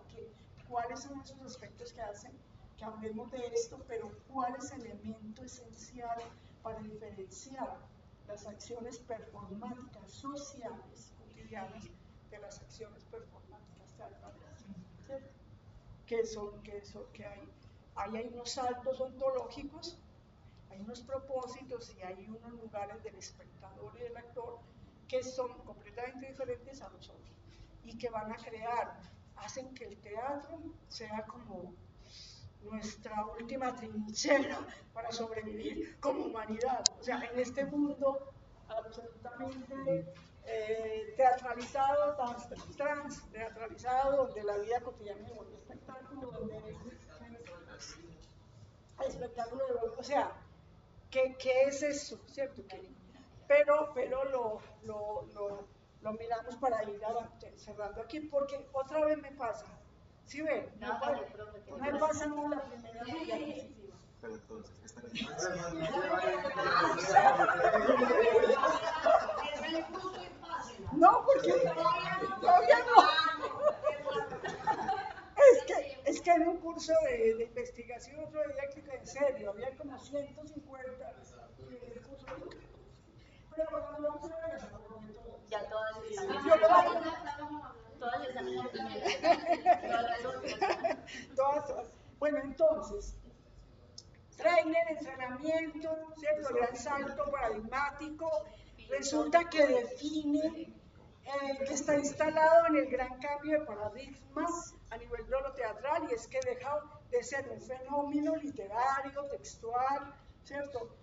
cuáles son esos aspectos que hacen que hablemos de esto, pero cuál es el elemento esencial para diferenciar las acciones performáticas sociales cotidianas de las acciones performáticas teatrales, ¿cierto? Que hay unos saltos ontológicos, hay unos propósitos y hay unos lugares del espectador y del actor que son completamente diferentes a los otros y que van a hacen que el teatro sea como nuestra última trinchera para sobrevivir como humanidad. O sea, en este mundo absolutamente teatralizado, teatralizado, donde la vida cotidiana es un espectáculo, o sea, ¿qué es eso? ¿Cierto? Pero lo miramos para ir cerrando aquí, porque otra vez me pasa. ¿Sí ven? Me pasa como la primera diapositiva. Pero entonces, esta No, porque todavía no. Es que en un curso de investigación otro día que en serio, había como 150 y en el curso. Pero cuando vamos a ver ya todas están en la primera. Todas. Bueno, entonces, trailer, entrenamiento, ¿cierto? El gran salto paradigmático, resulta que define que está instalado en el gran cambio de paradigmas a nivel de lo teatral, y es que deja de ser un fenómeno literario, textual, ¿cierto?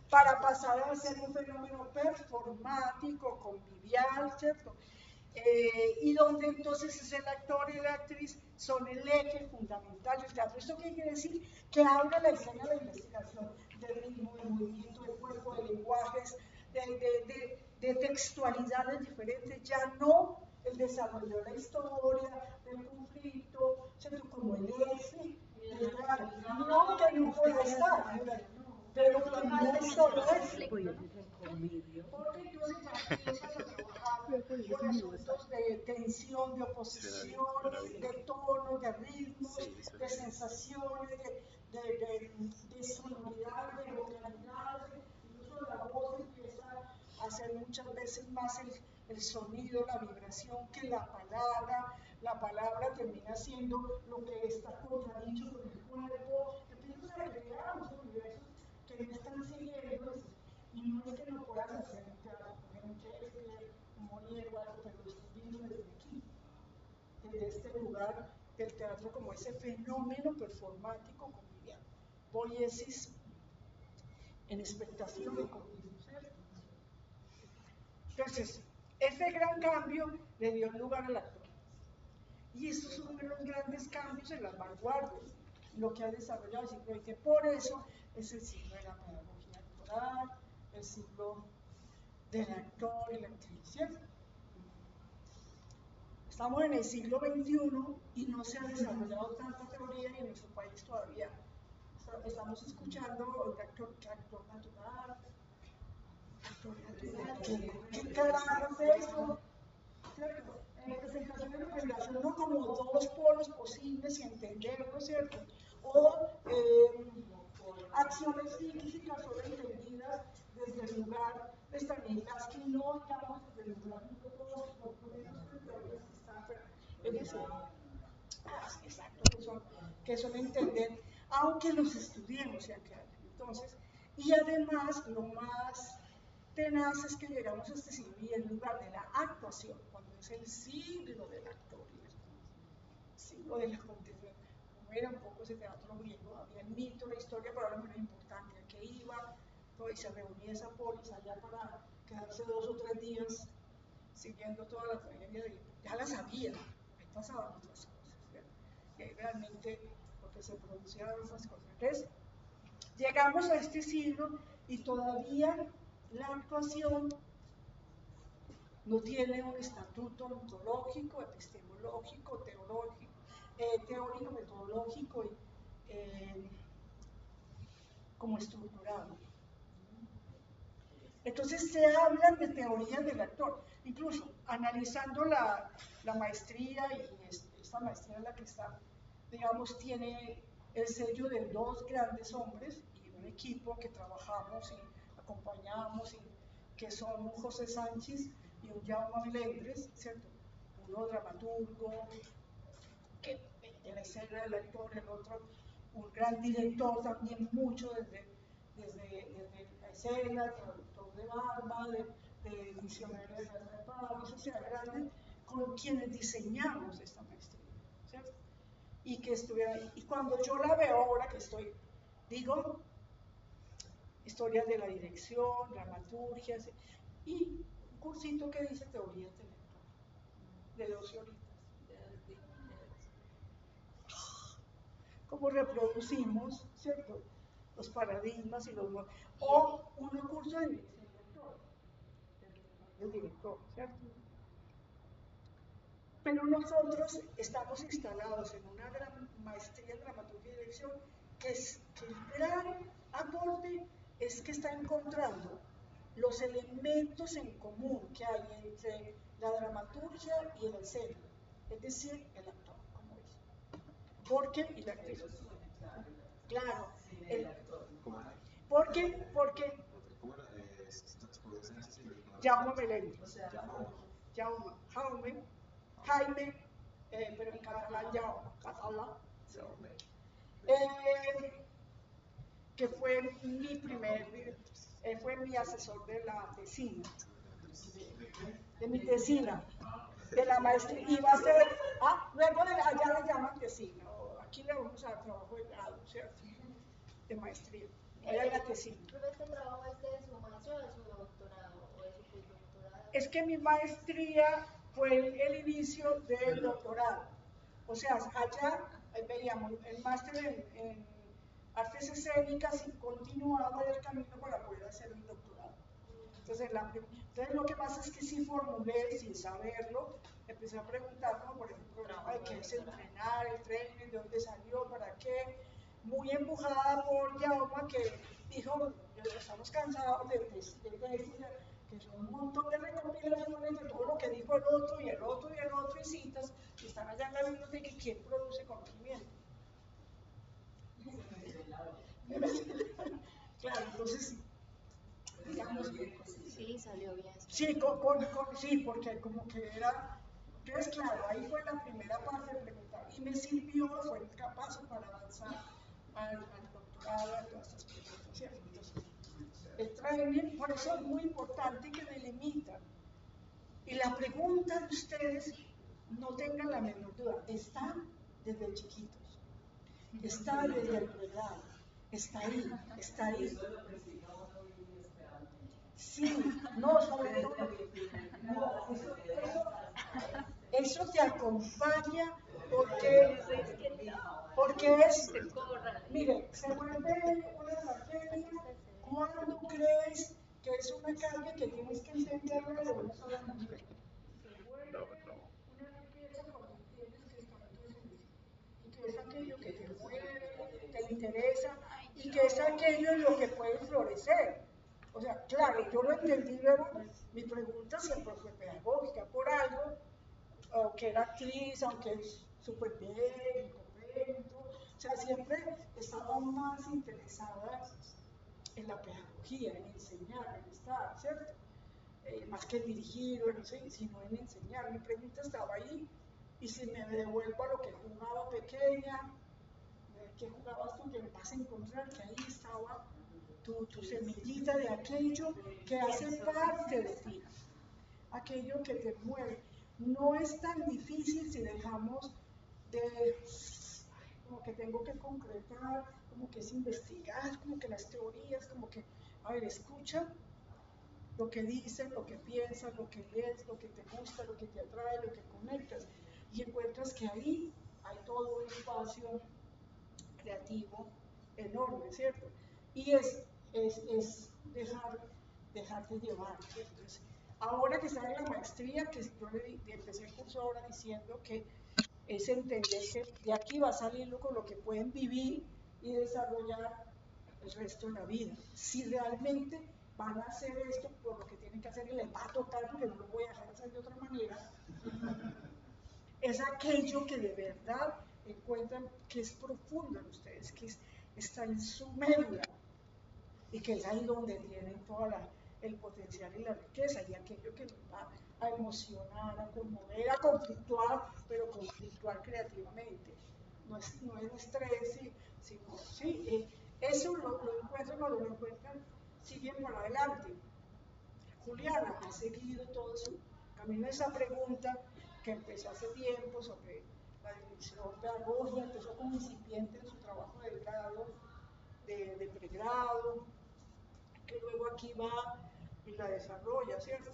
Para pasar a ser un fenómeno performático, convivial, ¿cierto? Y donde entonces es el actor y la actriz son el eje fundamental del teatro. ¿Esto qué quiere decir? Que abre la escena de la investigación de ritmo, de movimiento, de cuerpo, de lenguajes, de textualidades diferentes, ya no el desarrollo de la historia, del conflicto, ¿cierto? Como el eje del teatro. No que no pueda estar, pero que no es solo eso. Porque entonces ya empiezas a trabajar con asuntos de tensión, de oposición, de tono, de ritmos, de sensaciones, de sonoridad, de vocalidad, incluso la voz empieza a hacer muchas veces más el sonido, la vibración que la palabra. La palabra termina siendo lo que está contradicho con el cuerpo. Empiezas a crear unos universos que no están siguiendo, y no es que no puedas hacer un teatro, un Shakespeare, un Molière o algo, pero lo estás viendo desde aquí, desde este lugar del teatro como ese fenómeno performático convivial. Poiesis en expectación de convivio, ¿cierto? Entonces, ese gran cambio le dio lugar al actor. Y estos son los grandes cambios en las vanguardias, lo que ha desarrollado el siglo XX. Por eso es el siglo de la pedagogía actoral, el siglo del actor y la actriz, ¿cierto? Estamos en el siglo XXI y no se ha desarrollado tanta teoría, y en nuestro país todavía estamos escuchando el actor natural. ¿Qué carajo es eso? ¿Cierto? En representación y representación, no como dos polos posibles y entenderlo, ¿cierto? O acciones físicas solo entendidas desde el lugar de Stanislavski, no digamos desde el lugar antropológico, porque no son teorías que están en ese. Exacto, que son entender, aunque los estudiemos ya que hay. Entonces, y además, lo más tenaz es que llegamos a este siglo y en lugar de la actuación, cuando es el siglo del actor y el siglo de la contemplación, como era un poco ese teatro griego, había el mito, la historia, pero ahora menos importante, a que iba, todo, y se reunía esa polis allá para quedarse 2 o 3 días siguiendo toda la tragedia ya la sabían, ahí pasaban otras cosas, ¿verdad? Y ahí realmente porque se producían otras cosas. Entonces, llegamos a este siglo y todavía la actuación no tiene un estatuto ontológico, epistemológico, teórico, metodológico como estructurado. Entonces se hablan de teorías del actor, incluso analizando la maestría, y esta maestría en la que está, digamos, tiene el sello de dos grandes hombres y un equipo que trabajamos y acompañamos, y que son un José Sánchez y un Jaume Melendres, ¿cierto? Uno dramaturgo, que de la escena del actor, el otro un gran director también, mucho desde la escena, traductor de barba, de misionero de Casa de Pablo, o sea, grandes, con quienes diseñamos esta maestría, ¿cierto? Y que estuviera ahí. Y cuando yo la veo ahora que estoy, digo, historias de la dirección, dramaturgia, y un cursito que dice teoría intelectual, de 12 horitas. Cómo reproducimos, ¿cierto?, los paradigmas y los... O un curso de dirección del director, ¿cierto? Pero nosotros estamos instalados en una gran maestría en dramaturgia y dirección que el gran aporte es que está encontrando los elementos en común que hay entre la dramaturgia y el escenario, es decir, el actor, como es. Porque, y la actriz. Claro, porque Jaume Melendres, Jaime, pero en catalán Jaume, que fue fue mi asesor de la tesina, de mi tesina, de la maestría, y va a ser, luego allá le llaman tesina, aquí le vamos a dar trabajo de grado, ¿cierto?, de maestría, era la tesina. ¿Pero este trabajo es de su maestría o de su doctorado o de su postdoctorado? Es que mi maestría fue el inicio del doctorado, o sea, allá veíamos el máster en artes escénicas y continuaba el camino para poder hacer el doctorado. Entonces lo que pasa es que sí formulé, sin saberlo, empecé a preguntar, ¿no?, por ejemplo, de qué es entrenar, el training, de dónde salió, para qué, muy empujada por Jaume, que dijo, estamos cansados de que son un montón de recopilaciones de todo lo que dijo el otro y el otro y el otro, y citas, y están allá en la biblioteca, y quién produce conocimiento. Claro, entonces, digamos que... Sí, salió bien. Sí, sí, porque como que era... Entonces, claro, ahí fue la primera parte de preguntar, y me sirvió, fue el paso para avanzar al doctorado, a todas estas preguntas, ¿cierto? Entonces, el training, por eso es muy importante que delimitan. Y la pregunta de ustedes, no tengan la menor duda, está desde chiquitos, está desde el pregrado, está ahí, está ahí. Sí, no, sobre todo, no, eso te acompaña porque es, mire, se vuelve una tragedia cuando crees que es una carga que tienes que entenderla de una sola manera. Se vuelve una riqueza cuando entiendes que está en tu esencia, y que es aquello que te mueve, te interesa, y que es aquello en lo que puedes florecer. O sea, claro, yo lo entendí luego, mi pregunta siempre fue pedagógica, por algo, aunque era actriz, aunque es súper bien, correcto, o sea, siempre estaba más interesada en la pedagogía, en enseñar, en estar, ¿cierto? Más que en dirigir, o no sé, sino en enseñar. Mi pregunta estaba ahí, y si me devuelvo a lo que jugaba pequeña, ¿qué jugabas tú? Que me vas a encontrar que ahí estaba tu semillita de aquello que hace parte de ti, aquello que te mueve. No es tan difícil si dejamos de, como que tengo que concretar, como que es investigar, como que las teorías, como que, a ver, escucha lo que dicen, lo que piensas, lo que lees, lo que te gusta, lo que te atrae, lo que conectas, y encuentras que ahí hay todo un espacio creativo enorme, ¿cierto? Y es dejarte llevar, ¿cierto? Entonces, ahora que está en la maestría, que yo empecé el curso ahora diciendo que es entender que de aquí va a salir con lo que pueden vivir y desarrollar el resto de la vida. Si realmente van a hacer esto por lo que tienen que hacer y les va a tocar, porque no lo voy a dejar hacer de otra manera, es aquello que de verdad encuentran que es profundo en ustedes, está en su médula y que es ahí donde tienen todo el potencial y la riqueza y aquello que nos va a emocionar, a conmover, a conflictuar, pero conflictuar creativamente. No es estrés, sino, sí, eso lo encuentran cuando lo encuentran, siguen para adelante. Juliana ha seguido todo su camino. Esa pregunta que empezó hace tiempo sobre la dirección pedagógica, empezó como incipiente en su trabajo de grado, de pregrado, que luego aquí va y la desarrolla, ¿cierto?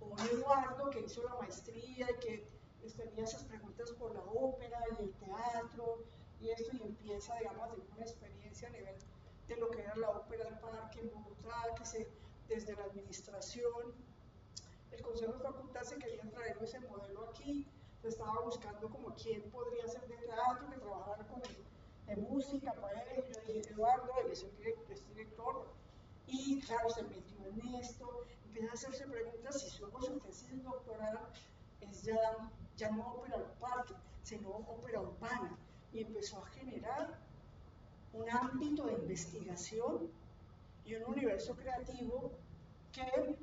O Eduardo, que hizo la maestría y que tenía esas preguntas por la ópera y el teatro y esto, y empieza, digamos, a tener una experiencia a nivel de lo que era la ópera del Parque en Bogotá, desde la administración, el Consejo de Facultad se quería traer ese modelo aquí, se estaba buscando como quién podría ser de teatro, que trabajara con de música para él, yo dije, Eduardo, él es director, y claro, se metió en esto, empieza a hacerse preguntas si luego su tesis doctoral es ya no ópera al parque, sino ópera urbana, y empezó a generar un ámbito de investigación y un universo creativo que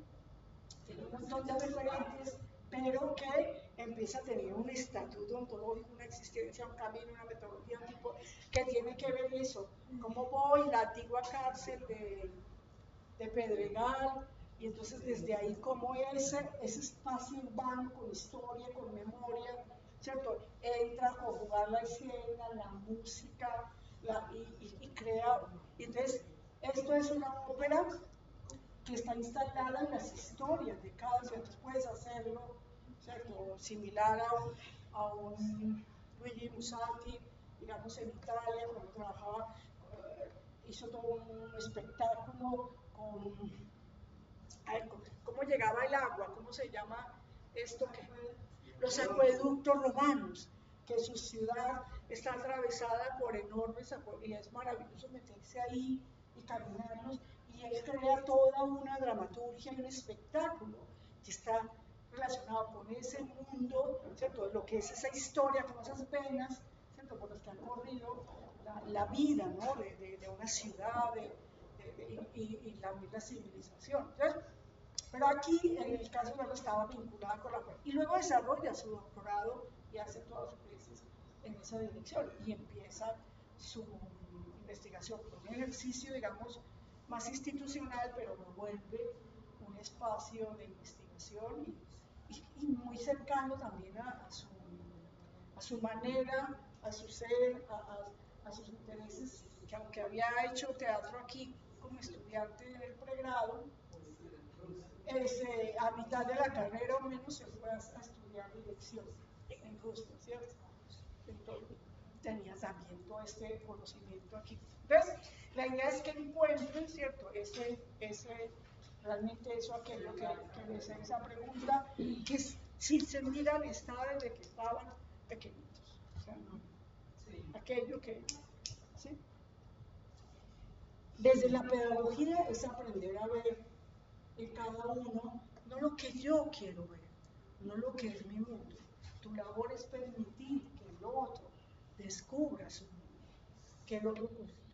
tiene un montón de referentes, pero que empieza a tener un estatuto ontológico, una existencia, un camino, una metodología, un tipo, que tiene que ver eso, cómo voy, la antigua cárcel de Pedregal, y entonces desde ahí cómo ese espacio urbano con historia, con memoria, ¿cierto? Entra a conjugar la escena, la música, y crea, y entonces esto es una ópera que está instalada en las historias de cada ciudad. Entonces puedes hacerlo, ¿cierto? Similar a un Luigi Musati, digamos en Italia, cuando trabajaba, hizo todo un espectáculo cómo llegaba el agua, cómo se llama esto, los acueductos romanos, que su ciudad está atravesada por enormes acueductos, y es maravilloso meterse ahí y caminarlos, y él crea toda una dramaturgia y un espectáculo que está relacionado con ese mundo, ¿cierto? Lo que es esa historia, con esas penas, ¿cierto? Por las que han corrido la vida, ¿no? de una ciudad y la misma civilización. Entonces, pero aquí, en el caso de él, estaba vinculada con la mujer. Y luego desarrolla su doctorado y hace todas sus tesis en esa dirección y empieza su investigación, un ejercicio, digamos, más institucional, pero lo vuelve un espacio de investigación y muy cercano también a su manera, a su ser, a sus intereses, que aunque había hecho teatro aquí como estudiante en el pregrado, a mitad de la carrera o menos se fue a estudiar dirección en Rusia, ¿cierto? Entonces tenía también todo este conocimiento aquí. Entonces, la idea es que encuentren, ¿cierto? Realmente eso, aquello que les hace esa pregunta, que sin sentir estaba desde que estaban pequeñitos. O sea, no, aquello que, ¿sí? Desde la pedagogía es aprender a ver en cada uno, no lo que yo quiero ver, no lo que es mi mundo. Tu labor es permitir que el otro descubra su mundo, que el otro construya.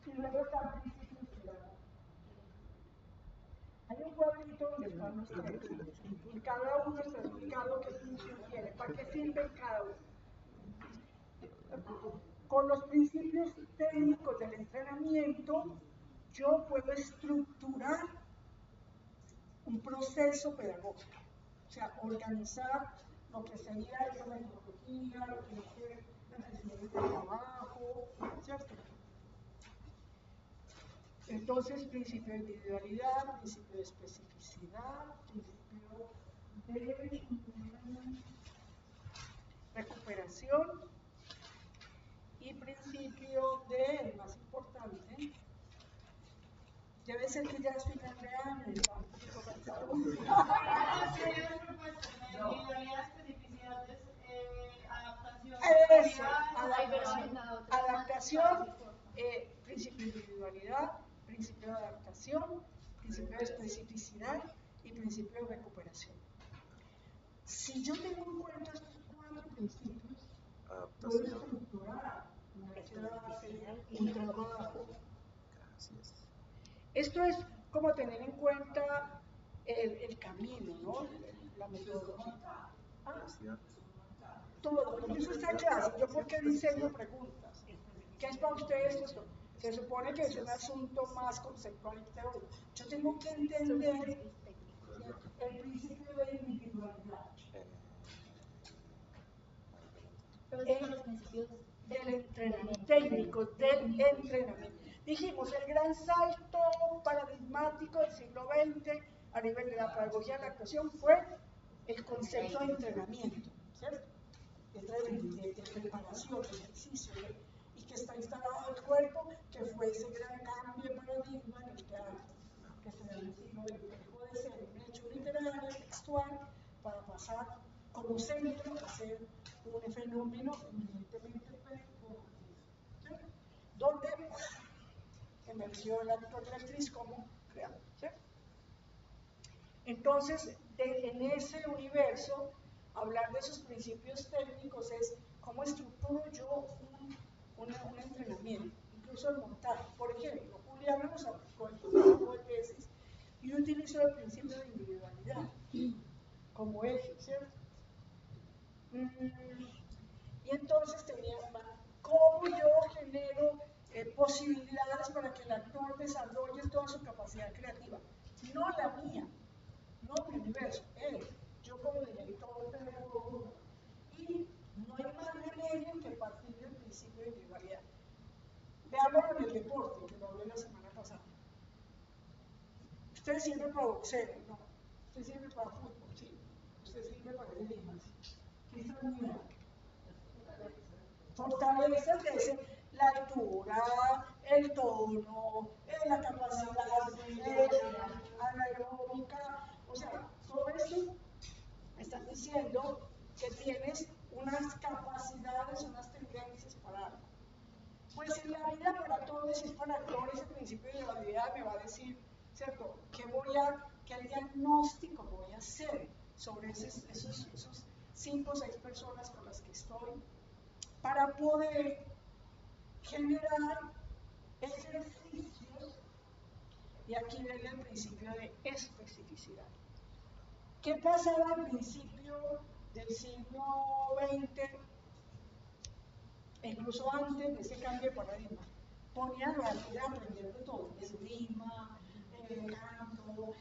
Y luego está el principio. Hay un cuadrito donde están los textos y cada uno está explicado qué función tiene, para qué sirve cada uno. Con los principios técnicos del entrenamiento, yo puedo estructurar un proceso pedagógico, o sea, organizar lo que sería esa metodología, lo que es las sesiones de trabajo, ¿cierto? Entonces, principio de individualidad, principio de especificidad, principio recuperación y principio de, el más importante, debe ser que ya es final de año y está un poquito cansado. Eso, adaptación, principio de individualidad, principio de adaptación, principio de especificidad y principio de recuperación. Si yo tengo en cuenta estos 4 principios, puedo estructurar un trabajo. Esto es como tener en cuenta el camino, ¿no? La metodología. Todo, por eso está clase. Yo porque diseño preguntas. ¿Qué es para ustedes esto? Se supone que es un asunto más conceptual y teórico. Yo tengo que entender el principio de individualidad. Los principios del entrenamiento, técnicos del entrenamiento. Dijimos, el gran salto paradigmático del siglo XX a nivel de la pedagogía de la actuación fue el concepto de entrenamiento, ¿cierto? De preparación, de ejercicio, y que está instalado en el cuerpo, que fue ese gran cambio de paradigma en el teatro, que se da en el siglo XX. Dejó de ser un hecho literario, textual, para pasar como centro a ser un fenómeno eminentemente pedagógico, ¿cierto? Donde emergió el actor y la actriz como creador, ¿cierto? Entonces, en ese universo, hablar de esos principios técnicos es cómo estructuro yo un entrenamiento, incluso el montaje. Por ejemplo, Juliana nos aplicó el trabajo de tesis y utilizó el principio de individualidad como eje, ¿cierto? Y entonces tenía, ¿cómo yo genero posibilidades para que el actor desarrolle toda su capacidad creativa? No la mía, no mi universo, él, yo como director pedagogo, y no hay más remedio que partir del principio de individualidad. Veámoslo en el deporte, que lo hablé la semana pasada. Usted sirve para boxeo, no. Usted sirve para fútbol, sí. Usted sirve para el gimnasio. ¿Qué está uniendo? Fortalezas de ese, la altura, el tono, la capacidad anaeróbica, o sea, todo eso están diciendo que tienes unas capacidades, unas tendencias para algo. Pues en la vida para todos, si es para actores, el principio de la vida me va a decir, ¿cierto? ¿Qué diagnóstico voy a hacer sobre esos 5 o 6 personas con las que estoy para poder generar ejercicios? Y aquí viene el principio de especificidad. ¿Qué pasaba al principio del siglo XX, e incluso antes de ese cambio de paradigma? Ponían la vida a aprender de todo, esgrima, canto,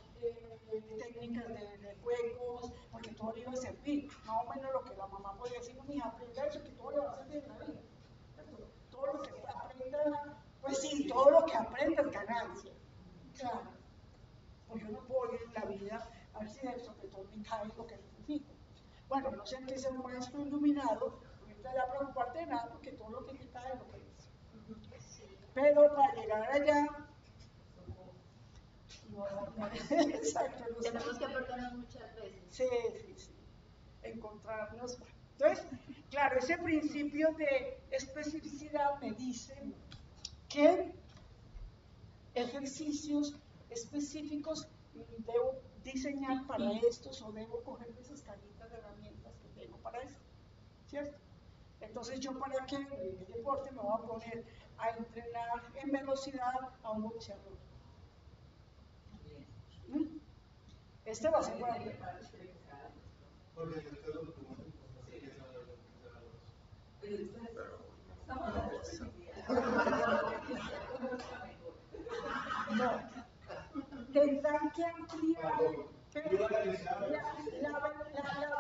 técnicas de juegos, porque todo le iba a servir. Más o menos lo que la mamá podía decir, no, mija, aprenda eso, que todo le va a servir en la vida. Todo lo que aprenda, pues sí, todo lo que aprenda es ganancia. Claro, pues yo no puedo ir en la vida a ver si del sopetón me cae lo que necesito. Bueno, no sé qué sea un maestro iluminado, no te da preocuparte de nada, porque todo lo que te cae es lo que dice. Pero para llegar allá, exacto, tenemos que perdonar muchas veces. Sí. Encontrarnos. Entonces, claro, ese principio de especificidad me dice qué ejercicios específicos debo diseñar para estos o debo coger de esas cajitas de herramientas que tengo para esto, ¿cierto? Entonces yo para qué en el deporte me voy a poner a entrenar en velocidad a un boxeador. Este va a ser para no, tendrán que ampliar, pero la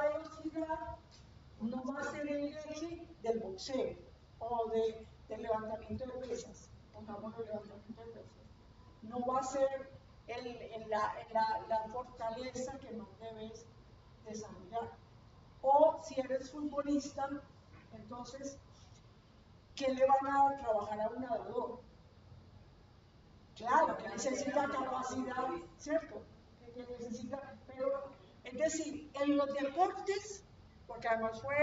velocidad no va a ser el eje del boxeo o del levantamiento de pesas, pongámoslo levantamiento de pesas, no va a ser la fortaleza que más debes desarrollar. O si eres futbolista, entonces, ¿qué le van a trabajar a un nadador? Claro, que necesita capacidad, ¿cierto? Que necesita, pero, es decir, en los deportes, porque además fue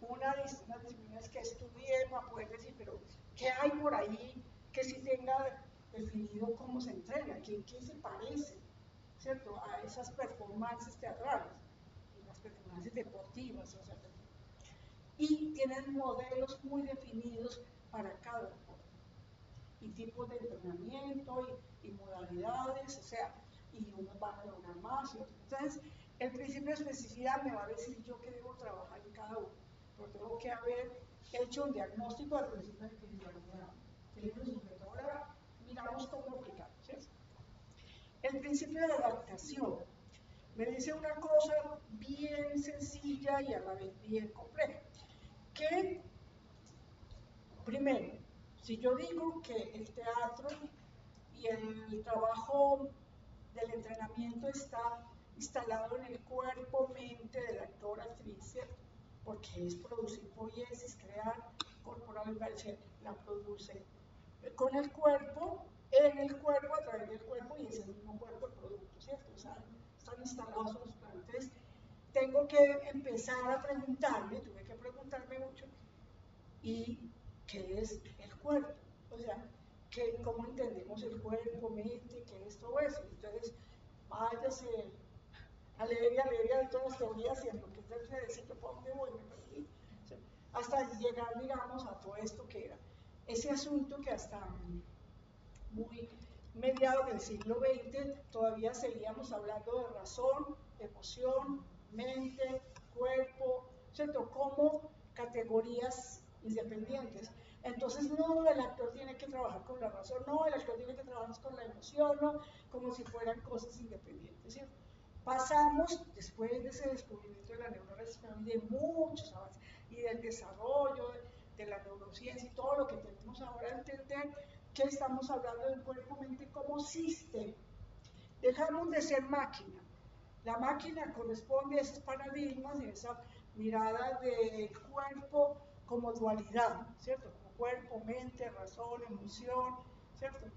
una de las disciplinas que estudié para poder decir, pero ¿qué hay por ahí que sí tenga definido cómo se entrena? ¿Qué se parece, ¿cierto? A esas performances teatrales, las performances deportivas, o sea, y tienen modelos muy definidos para cada deporte, y tipos de entrenamiento y modalidades, o sea, y unos van a lograr más y otros. Entonces, el principio de especificidad me va a decir yo qué debo trabajar en cada uno, pero tengo que haber hecho un diagnóstico del principio de individualidad. Ahora miramos cómo aplicarlo, ¿cierto? El principio de adaptación me dice una cosa bien sencilla y a la vez bien compleja, que primero, si yo digo que el teatro y el trabajo del entrenamiento está instalado en el cuerpo-mente del actor-actriz, ¿cierto? Porque es producir poiesis, crear corporal, la produce con el cuerpo, en el cuerpo, a través del cuerpo, y es el mismo cuerpo el producto, ¿cierto? O sea, están instalados los planos. Entonces, tengo que empezar a preguntarme, tuve que preguntarme mucho, ¿y qué es el cuerpo? O sea, ¿cómo entendemos el cuerpo, mente, qué es todo eso? Entonces, váyase a leer de todas las teorías y a lo que usted se decir que por dónde voy, me perdí. O sea, hasta llegar, digamos, a todo esto que era ese asunto que hasta muy mediados del siglo XX todavía seguíamos hablando de razón, emoción, mente, cuerpo, ¿cierto? Como categorías independientes. Entonces, no, el actor tiene que trabajar con la razón, no, el actor tiene que trabajar con la emoción, no, como si fueran cosas independientes, ¿cierto? Pasamos, después de ese descubrimiento de la neuroresistencia, de muchos avances y del desarrollo de la neurociencia y todo lo que tenemos ahora a entender, que estamos hablando del cuerpo-mente como sistema. Dejamos de ser máquina. La máquina corresponde a esos paradigmas y a esa mirada del cuerpo como dualidad, ¿cierto? Como cuerpo, mente, razón, emoción, ¿cierto?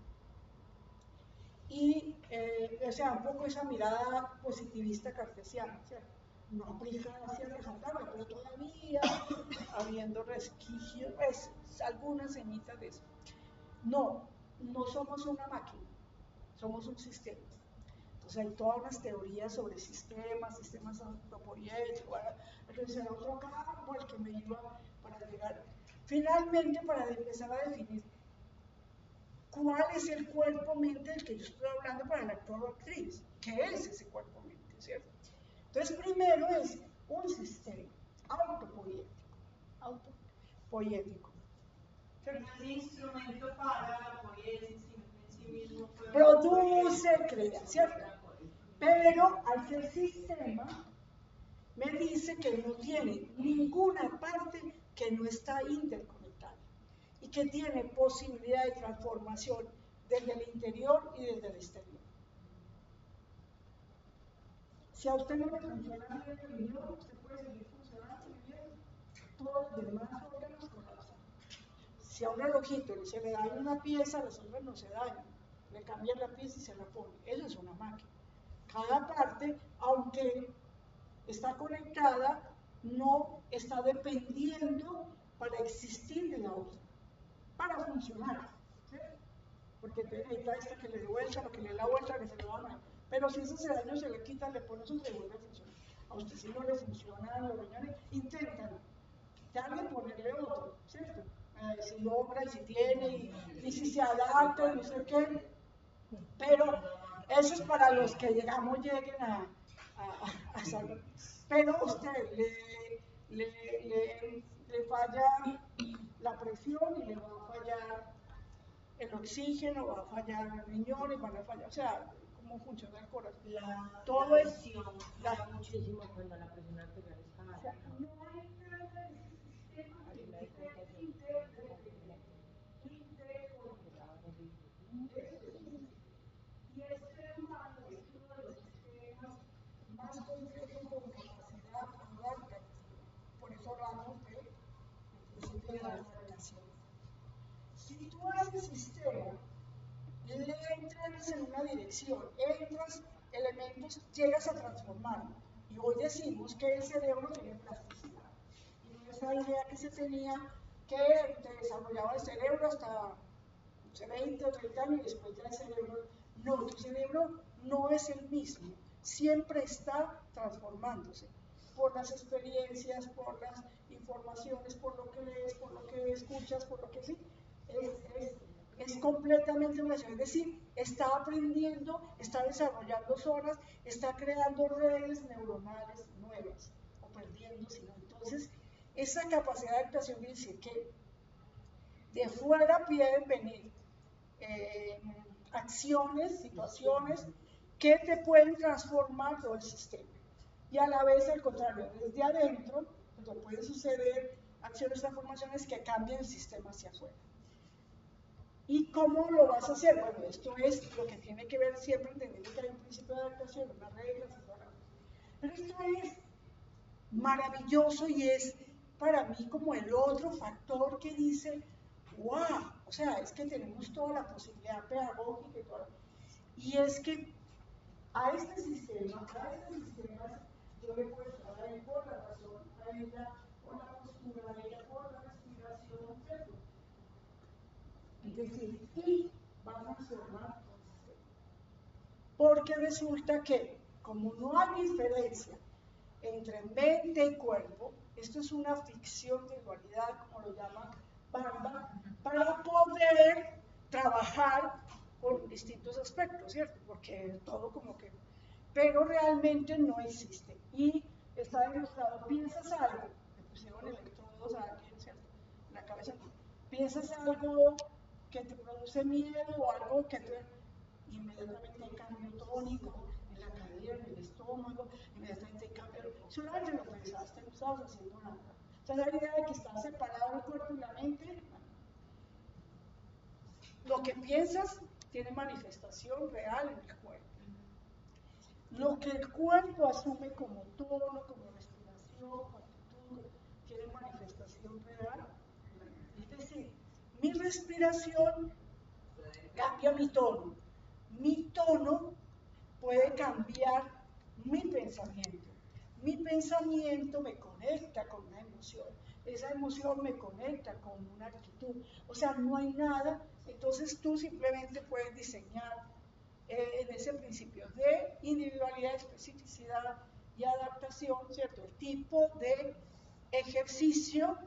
Y, o sea, un poco esa mirada positivista cartesiana, ¿cierto? No aplica hacia resaltarlo, pero todavía habiendo resquicios, pues, algunas señitas de eso. No, no somos una máquina, somos un sistema. Entonces hay todas unas teorías sobre sistemas antropoiéticos, entonces era otro campo al que me iba para llegar. Finalmente, para empezar a definir cuál es el cuerpo-mente del que yo estoy hablando para el actor o actriz, ¿qué es ese cuerpo-mente, cierto? Entonces, primero es un sistema autopoiético. No es instrumento para la poiesis, sino que en sí mismo produce, crea, ¿cierto? Pero al ser sistema, me dice que no tiene ninguna parte que no está interconectada y que tiene posibilidad de transformación desde el interior y desde el exterior. Si a usted no le funciona bien el riñón, usted puede seguir funcionando bien, todos los demás órganos colapsan. Si a un relojito se le daña una pieza, los otros no se dañan. Le cambian la pieza y se la pone. Eso es una máquina. Cada parte, aunque está conectada, no está dependiendo para existir de la otra, para funcionar. ¿Sí? Porque necesita esta que le dé vuelta, lo que le dé la vuelta, que se le va mal. Pero si ese daño se le quita, le pone otro y vuelve a funcionar. A usted si no le funcionan los riñones, intentan quitarle y ponerle otro, ¿cierto? Si logra y si tiene y si se adapta y no sé qué. Pero eso es para los que lleguen a salvar. Pero a usted le falla la presión y le va a fallar el oxígeno, va a fallar el riñón y van a fallar, o sea, cómo funciona el corazón. Todo es muchísimo cuando la presión arterial está alta. O sea, no hay nada de ese sistema que integre. Y el ser humano es uno de los sistemas más complejos el sistema, le entras en una dirección, entras elementos, llegas a transformarlo. Y hoy decimos que el cerebro tiene plasticidad. Y no esa idea que se tenía que te desarrollaba el cerebro hasta 20 o 30 años y después ya el cerebro. No, tu cerebro no es el mismo, siempre está transformándose por las experiencias, por las informaciones, por lo que lees, por lo que escuchas, por lo que sí. Es completamente una es decir, está aprendiendo, está desarrollando zonas, está creando redes neuronales nuevas, o perdiéndose, ¿no? Entonces, esa capacidad de adaptación quiere decir que de fuera pueden venir acciones, situaciones que te pueden transformar todo el sistema. Y a la vez, al contrario, desde adentro, pues, pueden suceder acciones, transformaciones que cambien el sistema hacia afuera. ¿Y cómo lo vas a hacer? Bueno, esto es lo que tiene que ver siempre, entendiendo que hay un principio de adaptación, unas reglas y todo. Pero esto es maravilloso y es para mí como el otro factor que dice, wow, o sea, es que tenemos toda la posibilidad pedagógica y todo. Y es que a este sistema, yo le puedo estar a él por la razón, a ella por la postura, a ella por la respiración, ¿cierto? Es decir, y va a funcionar todo el sistema. Porque resulta que, como no hay diferencia entre mente y cuerpo, esto es una ficción de dualidad, como lo llama Bamba, para poder trabajar con distintos aspectos, ¿cierto? Porque todo como que... Pero realmente no existe. Y está demostrado, piensas algo, le pusieron electrodos a alguien, ¿cierto? En la cabeza, piensas algo que te produce miedo o algo que te... Inmediatamente hay cambio tónico en la cadera, en el estómago, inmediatamente hay cambio. Solamente lo pensaste, no estabas haciendo nada. O sea, la idea de que está separado el cuerpo y la mente, lo que piensas tiene manifestación real en el cuerpo. Lo que el cuerpo asume como tono, como respiración, actitud, tiene manifestación real. Es decir, mi respiración cambia mi tono. Mi tono puede cambiar mi pensamiento. Mi pensamiento me conecta con una emoción. Esa emoción me conecta con una actitud. O sea, no hay nada. Entonces tú simplemente puedes diseñar en ese principio de individualidad, especificidad y adaptación, ¿cierto? El tipo de ejercicio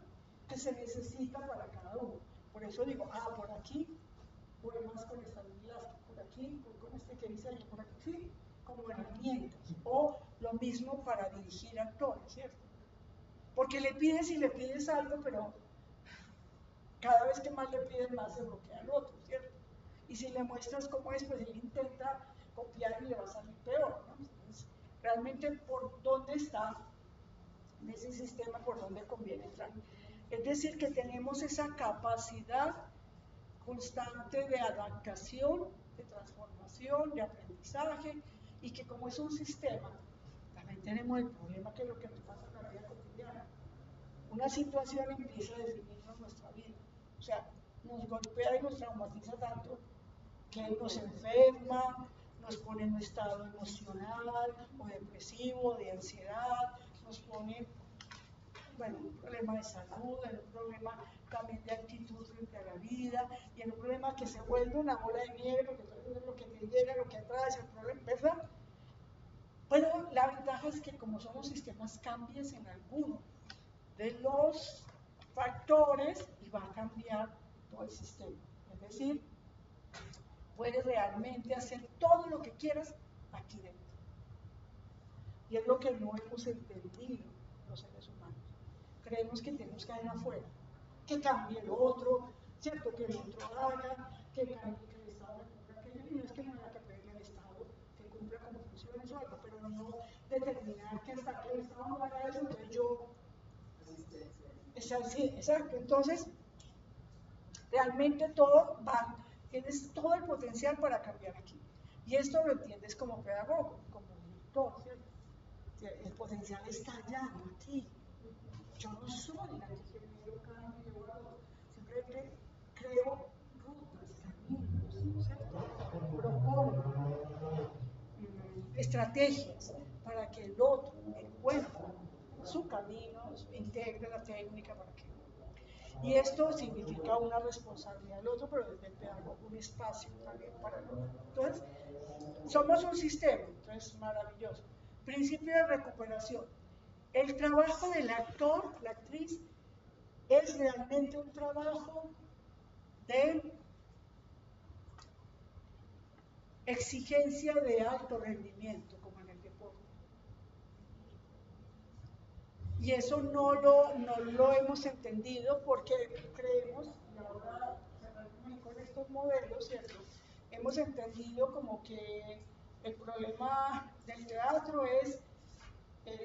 que se necesita para cada uno. Por eso digo, por aquí voy más con estabilidad, por aquí voy con este que dice yo por aquí, ¿sí? Como herramientas. O lo mismo para dirigir actores, ¿cierto? Porque le pides y le pides algo, pero cada vez que más le pides, más se bloquea el otro, ¿cierto? Y si le muestras cómo es, pues él intenta copiar y le va a salir peor, ¿no? Entonces, realmente, ¿por dónde está en ese sistema, por dónde conviene entrar? Es decir, que tenemos esa capacidad constante de adaptación, de transformación, de aprendizaje, y que como es un sistema, también tenemos el problema que es lo que nos pasa en la vida cotidiana. Una situación empieza a definirnos nuestra vida. O sea, nos golpea y nos traumatiza tanto que nos enferma, nos pone en un estado emocional o depresivo, de ansiedad, nos pone, bueno, un problema de salud, en un problema también de actitud frente a la vida, y en un problema que se vuelve una bola de nieve, porque todo es lo que te llega, lo que atraes, el problema, ¿verdad? Pero la ventaja es que como somos sistemas, cambies en alguno de los factores y va a cambiar todo el sistema. Es decir, puedes realmente hacer todo lo que quieras aquí dentro. Y es lo que no hemos entendido los seres humanos. Creemos que tenemos que ir afuera, que cambie el otro, ¿cierto? Que el otro haga, que cambie, que el Estado cumpla aquello. Y no es que no haya que pedirle al Estado que cumpla con funciones o algo, pero no determinar que hasta que el Estado no haga eso, entonces yo... Sí, exacto. Entonces, realmente todo va, tienes todo el potencial para cambiar aquí. Y esto lo entiendes como pedagogo, como director, ¿cierto? El potencial está allá, no aquí. Yo no soy la que genero cambio, simplemente creo rutas, estrategias para que el otro encuentre su camino, integre la técnica para que... Y esto significa una responsabilidad del otro, pero desde el pedagogo un espacio también para el otro. Entonces, somos un sistema, entonces maravilloso. Principio de recuperación. El trabajo del actor, la actriz, es realmente un trabajo de exigencia de alto rendimiento, como en el deporte. Y eso no lo hemos entendido porque creemos, y ahora con estos modelos, ¿cierto? Hemos entendido como que el problema del teatro es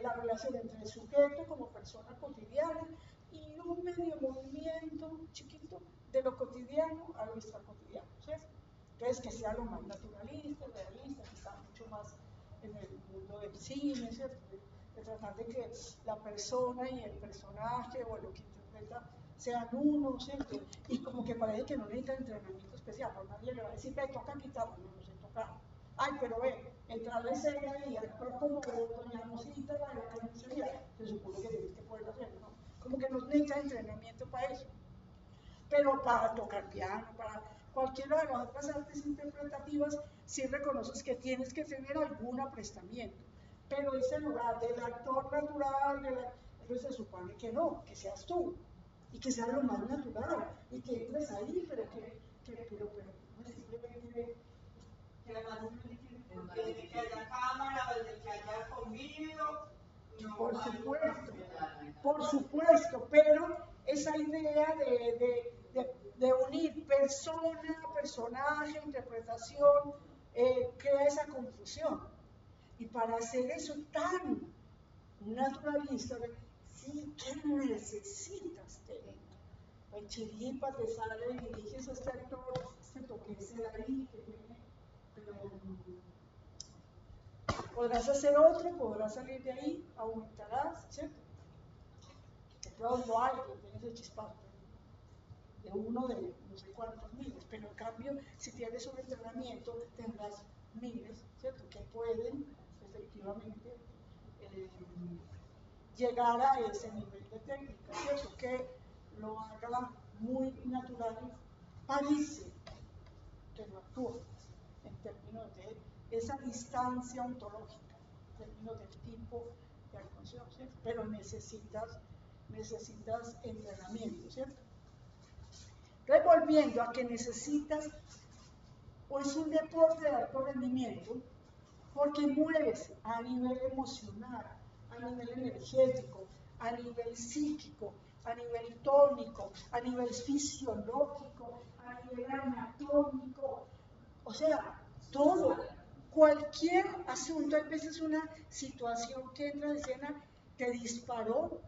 la relación entre el sujeto como persona cotidiana y un medio movimiento chiquito de lo cotidiano a lo extracotidiano, ¿cierto? Entonces que sea lo más naturalista, realista, que está mucho más en el mundo del cine, ¿cierto? De tratar de que la persona y el personaje o lo que interpreta sean uno, ¿cierto? Y como que parece que no necesita entrenamiento especial, pero nadie le va a decir, ve, toca guitarra, no sé tocar. Ay, pero ve, entrar a la escena y actuar como doña Rosita, la carnicería, se supone que tienes que poder hacerlo, ¿no? Como que no necesita entrenamiento para eso. Pero para tocar piano, para cualquiera de las otras artes interpretativas, sí reconoces que tienes que tener algún aprestamiento. Pero ese lugar del actor natural, pues se supone que no, que seas tú, y que sea lo más natural, y que entres ahí, pero no es simplemente... Que además desde que haya cámara, desde que haya convivio, no, por supuesto, pero esa idea de unir persona, personaje, interpretación, crea esa confusión. Y para hacer eso tan naturalista, sí, ¿qué necesitas tener? El chiripa te sale y diriges a este actor, este toque ese ahí, que viene, pero podrás hacer otro, podrás salir de ahí, aumentarás, ¿cierto? De pronto alguien tiene ese chispazo de uno de no sé cuántos miles, pero en cambio, si tienes un entrenamiento, tendrás miles, ¿cierto? Que pueden efectivamente llegar a ese nivel de técnica, ¿cierto? Que lo haga muy natural, parece que no actúa en términos de esa distancia ontológica, en términos del tipo de actuación, ¿cierto? Pero necesitas entrenamiento, ¿cierto? Entonces, volviendo a que necesitas, o es un deporte de alto rendimiento, porque mueves a nivel emocional, a nivel energético, a nivel psíquico, a nivel tónico, a nivel fisiológico, a nivel anatómico, o sea, todo, cualquier asunto, hay veces una situación que entra en escena, te disparó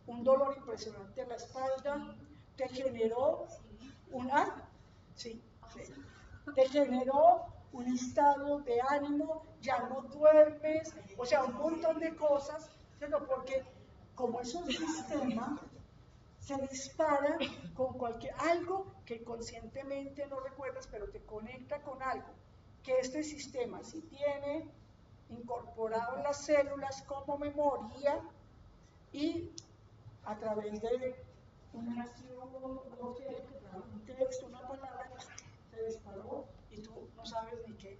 un dolor impresionante en la espalda, te generó te generó un estado de ánimo, ya no duermes, o sea, un montón de cosas, ¿cierto? Porque como es un sistema, se dispara con algo que conscientemente no recuerdas, pero te conecta con algo, que este sistema sí tiene incorporado en las células como memoria y a través de una acción, un texto, una palabra, se disparó y tú no sabes ni qué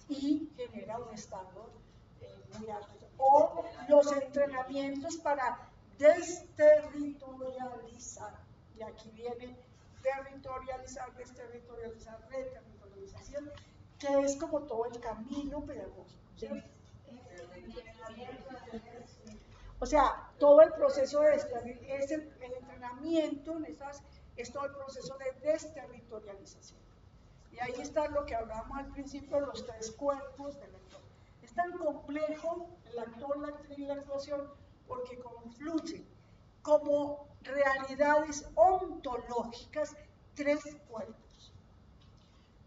y genera un estado muy alto. O los entrenamientos para desterritorializar, y aquí viene territorializar, desterritorializar, reterritorialización, que es como todo el camino pedagógico, ¿cierto? O sea, todo el proceso de el entrenamiento es todo el proceso de desterritorialización. Y ahí está lo que hablábamos al principio, los tres cuerpos del actor. Es tan complejo el actor, la actriz y la actuación porque confluyen como realidades ontológicas tres cuerpos.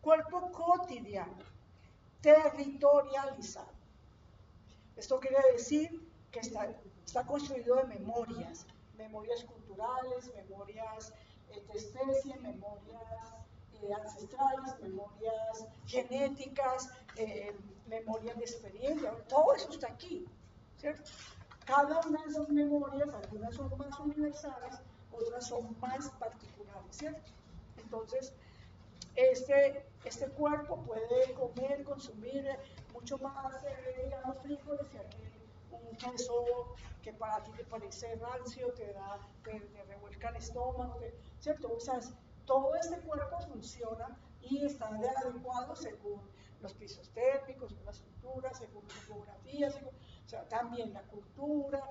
Cuerpo cotidiano, territorializado. Esto quiere decir que está construido de memorias culturales, memorias de especie, memorias ancestrales, memorias genéticas, memorias de experiencia, todo eso está aquí, ¿cierto? Cada una de esas memorias, algunas son más universales, otras son más particulares, ¿cierto? Entonces, este cuerpo puede comer, consumir mucho más, digamos, frijoles que aquel, un queso que para ti te parece rancio, te revuelca el estómago, ¿cierto? O sea, todo este cuerpo funciona y está adecuado según los pisos térmicos, según las estructuras, según la topografía, o sea, también la cultura,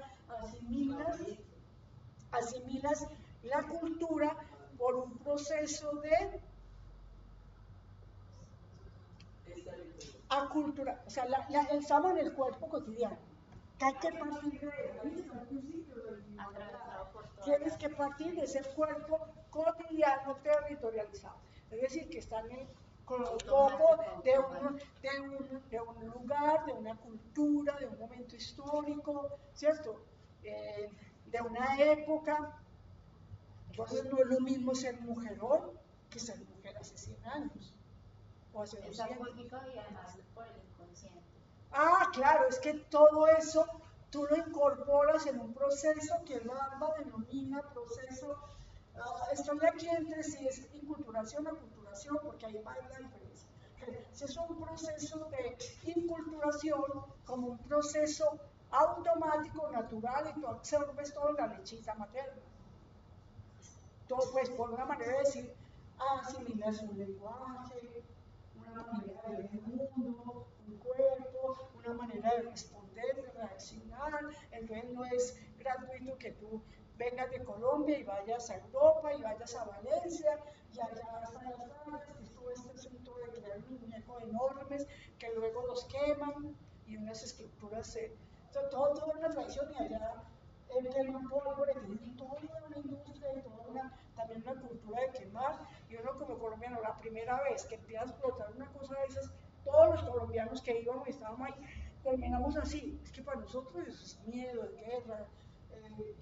asimilas la cultura por un proceso de acultura, o sea, estamos en el cuerpo cotidiano, que hay que partir de él, tienes que partir de ese cuerpo cotidiano territorializado, es decir, que está en el cronotopo de un lugar, de una cultura, de un momento histórico, ¿cierto? De una época. Entonces no es lo mismo ser mujerón que ser mujer hace 100 años o hace 200. Está cósmico y además por el inconsciente. Ah, claro, es que todo eso tú lo incorporas en un proceso que el alma denomina proceso. Estoy aquí entre si es inculturación o culturación, porque ahí va la diferencia. Si es un proceso de inculturación, como un proceso automático, natural, y tú absorbes todo en la lechita materna. Todo, pues, por una manera de decir, asimilas un lenguaje, una manera de ver el mundo, un cuerpo, una manera de responder, de reaccionar. Entonces no es gratuito que tú vengas de Colombia y vayas a Europa y vayas a Valencia y allá hasta las tardes, y todo este asunto de crear unos muñecos enormes que luego los queman y unas estructuras todo una tradición, y allá queman pólvora, tienen toda una industria y también una cultura de quemar, y uno como colombiano, la primera vez que empieza a explotar una cosa de esas, todos los colombianos que íbamos y estábamos ahí, terminamos así. Es que para nosotros eso es miedo, es guerra,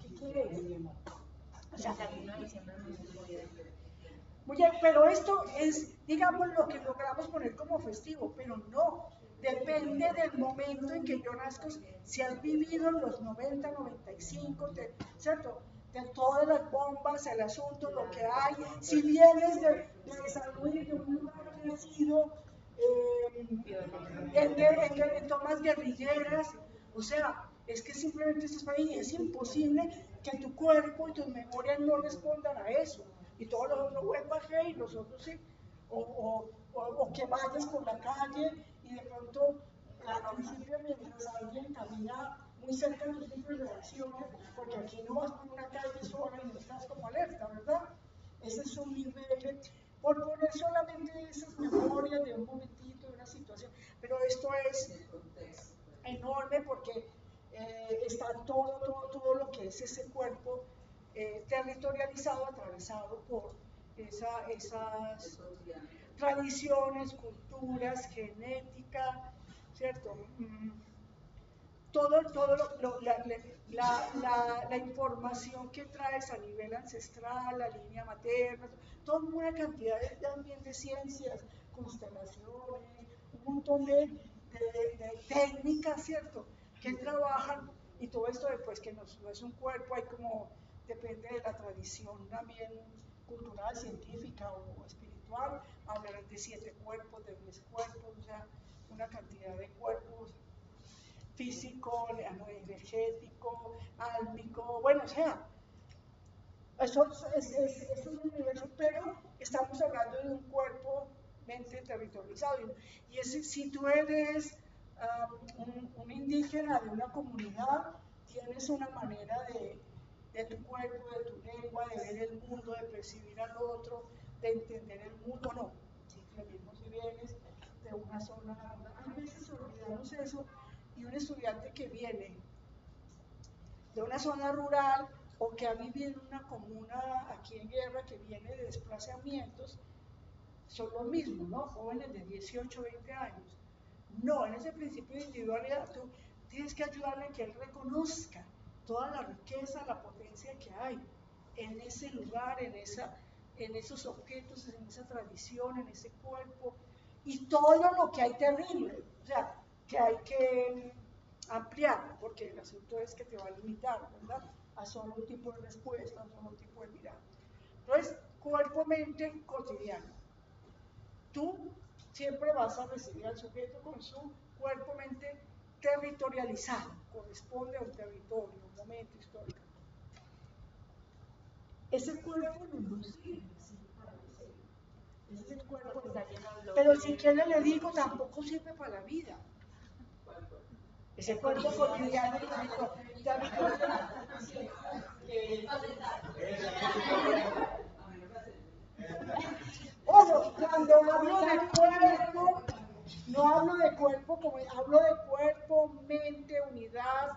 ¿qué quiere? O sea, muy bien, pero esto es, digamos, lo que logramos poner como festivo, pero no, depende del momento en que yo nazco, si has vivido en los 90, 95, ¿cierto? De todas las bombas, el asunto, lo que hay, si vienes de San Luis, de un lugar que ha sido en tomas guerrilleras, o sea, es que simplemente estás ahí, es imposible que tu cuerpo y tus memorias no respondan a eso, y todos los otros bajé y los otros sí, o que vayas por la calle y de pronto al principio mientras alguien camina muy cerca de tus tipos de reacciones, porque aquí no vas por una calle sola y no estás como alerta, ¿verdad? Ese es un nivel, por poner solamente esas memorias de un momentito, de una situación, pero esto es enorme porque está todo lo que es ese cuerpo territorializado, atravesado por esas tradiciones, culturas, genética, ¿cierto? Todo la información que traes a nivel ancestral, la línea materna, toda una cantidad también de ciencias, constelaciones, un montón de técnicas, ¿cierto?, que trabajan, y todo esto después que no es un cuerpo, hay como, depende de la tradición también cultural, científica o espiritual, hablarán de 7 cuerpos, de 10 cuerpos, o sea, una cantidad de cuerpos físico, energético, álmico, bueno, o sea, eso es un universo, pero estamos hablando de un cuerpo mente territorializado, y si tú eres un indígena de una comunidad, tienes una manera de tu cuerpo, de tu lengua, de ver el mundo, de percibir al otro, de entender el mundo, no, lo mismo si vienes de una zona, a veces olvidamos eso, y un estudiante que viene de una zona rural o que ha vivido en una comuna aquí en guerra, que viene de desplazamientos, son los mismos, ¿no? Jóvenes de 18, 20 años. No, en ese principio de individualidad tú tienes que ayudarle a que él reconozca toda la riqueza, la potencia que hay en ese lugar, en esos objetos, en esa tradición, en ese cuerpo, y todo lo que hay terrible. O sea, que hay que ampliar, porque el asunto es que te va a limitar, ¿verdad? A solo un tipo de respuesta, a solo un tipo de mirada. Entonces, cuerpo-mente cotidiano. Tú siempre vas a recibir al sujeto con su cuerpo-mente territorializado, corresponde a un territorio, un momento histórico. Ese cuerpo no nos sirve, ese es el cuerpo. Pero si quiere le digo, tampoco sirve para la vida. Ese cuerpo cotidiano ojo, cuando hablo de cuerpo, no hablo de cuerpo como hablo de cuerpo, mente, unidad,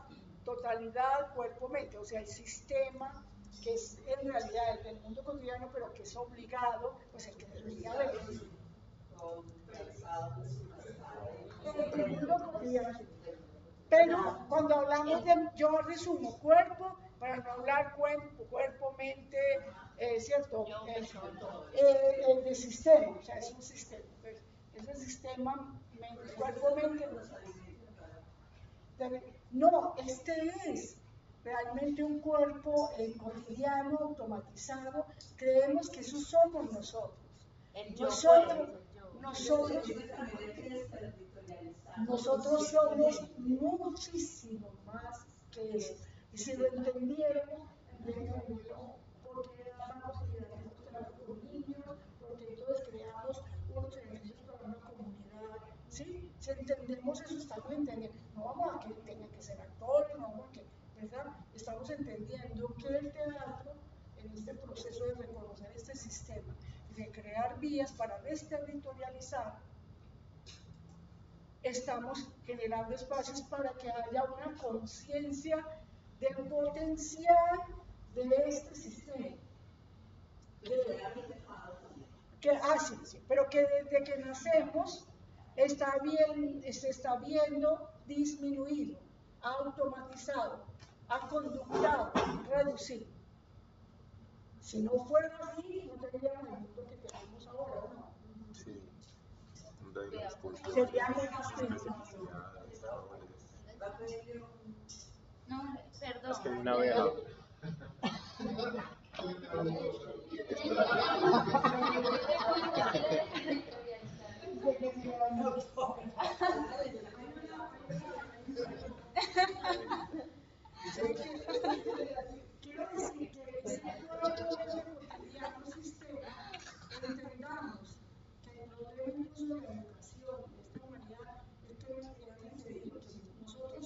totalidad, cuerpo, mente, o sea, el sistema que es en realidad el del mundo cotidiano, pero que es obligado, pues el que debería haber. El mundo cotidiano. Pero cuando hablamos de, yo resumo cuerpo, para no hablar cuerpo, mente, ¿cierto? De sistema, o sea, es un sistema. Entonces, ese sistema, cuerpo, mente, no, este es realmente un cuerpo cotidiano, automatizado. Creemos que eso somos nosotros. Nosotros somos muchísimo más que eso. Y si lo entendiéramos, porque vamos a crear con niños, porque entonces creamos unos ejercicios para una comunidad. ¿Sí? Si entendemos eso, estamos entendiendo. No vamos a que tenga que ser actores, no vamos a que, ¿verdad? Estamos entendiendo que el teatro, en este proceso de reconocer este sistema, de crear vías para desterritorializar, estamos generando espacios para que haya una conciencia del potencial de este sistema. Sí, pero que desde que nacemos se está viendo disminuido, automatizado, aconductado, reducido. Si no fuera así, no tendríamos el mundo que tenemos ahora, ¿no? Sí. Seríamos más felices. No, perdón. Es que hay una vea. Quiero decir que ese cuerpo cotidiano sistema, entendamos que los elementos de la educación de esta humanidad es que realmente digo que nosotros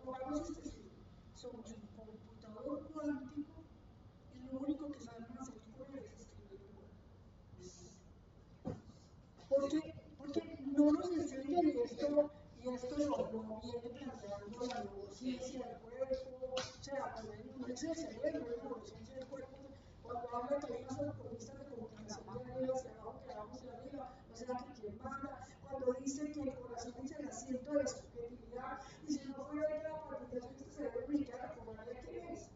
jugamos este siglo, somos un computador cuántico y lo único que sabemos hacer con él es escribir. Porque no nos enseñan esto, y esto lo viene planteando la neurociencia del cuerpo, o sea, cuando no es el cerebro, es la neurociencia del cuerpo, cuando habla que hay unas autopistas de comunicación de arriba hacia abajo, que vamos de arriba, o sea, que quien manda, cuando dice que el corazón es el asiento de la subjetividad, y si no fuera de la participación de este cerebro, ni siquiera recordaría quién es.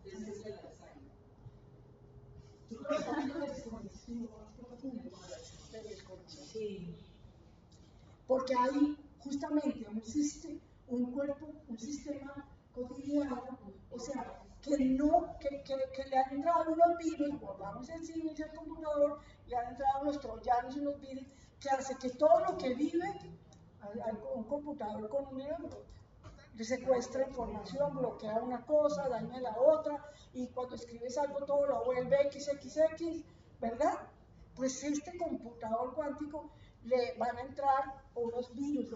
Ese es el Alzheimer. Sí. Porque hay justamente un cuerpo, un sistema cotidiano, o sea, que le han entrado unos virus, volvamos en sí, el computador, le han entrado unos troyanos y unos virus, que hace que todo lo que vive, un computador con un virus, le secuestra información, bloquea una cosa, daña la otra, y cuando escribes algo todo lo vuelve XXX, ¿verdad? Pues este computador cuántico le van a entrar unos virus,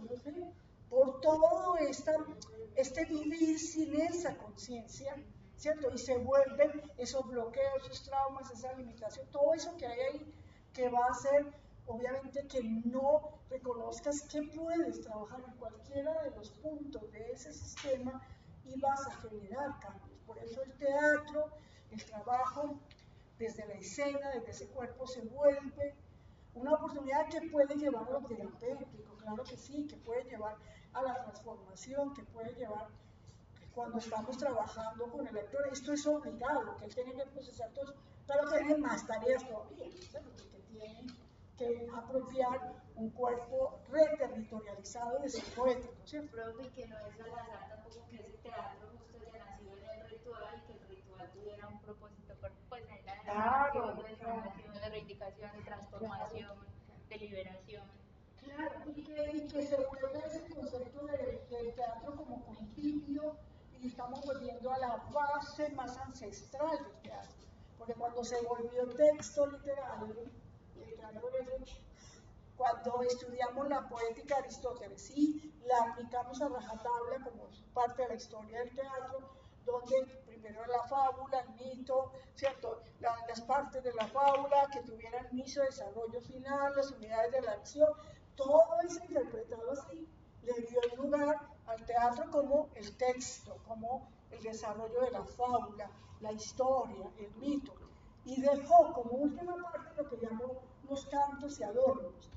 por todo este vivir sin esa conciencia, ¿cierto? Y se vuelven esos bloqueos, esos traumas, esa limitación, todo eso que hay ahí, que va a hacer, obviamente, que no reconozcas que puedes trabajar en cualquiera de los puntos de ese sistema y vas a generar cambios. Por eso el teatro, el trabajo desde la escena, desde ese cuerpo, se vuelve una oportunidad que puede llevar a lo terapéutico, claro que sí, que puede llevar a la transformación, que puede llevar, que cuando estamos trabajando con el actor, esto es obligado, que él tiene que procesar todo, pero tiene más tareas todavía, ¿sabes? Porque tiene que apropiar un cuerpo reterritorializado de ser poético, ¿cierto? Profe, que no es al azar tampoco que ese teatro justo haya nacido en el ritual y que el ritual tuviera un propósito, pues en la Claro, de formación, de reivindicación, de transformación, de liberación. Claro, y que se vuelve ese concepto del teatro como principio y estamos volviendo a la base más ancestral del teatro. Porque cuando se volvió texto literario, el teatro es cuando estudiamos la poética de Aristóteles y la aplicamos a rajatabla como parte de la historia del teatro, donde primero la fábula, el mito, ¿cierto? Las partes de la fábula que tuvieran inicio, desarrollo final, las unidades de la acción, todo eso interpretado así le dio lugar al teatro como el texto, como el desarrollo de la fábula, la historia, el mito, y dejó como última parte lo que llamó los cantos y adornos.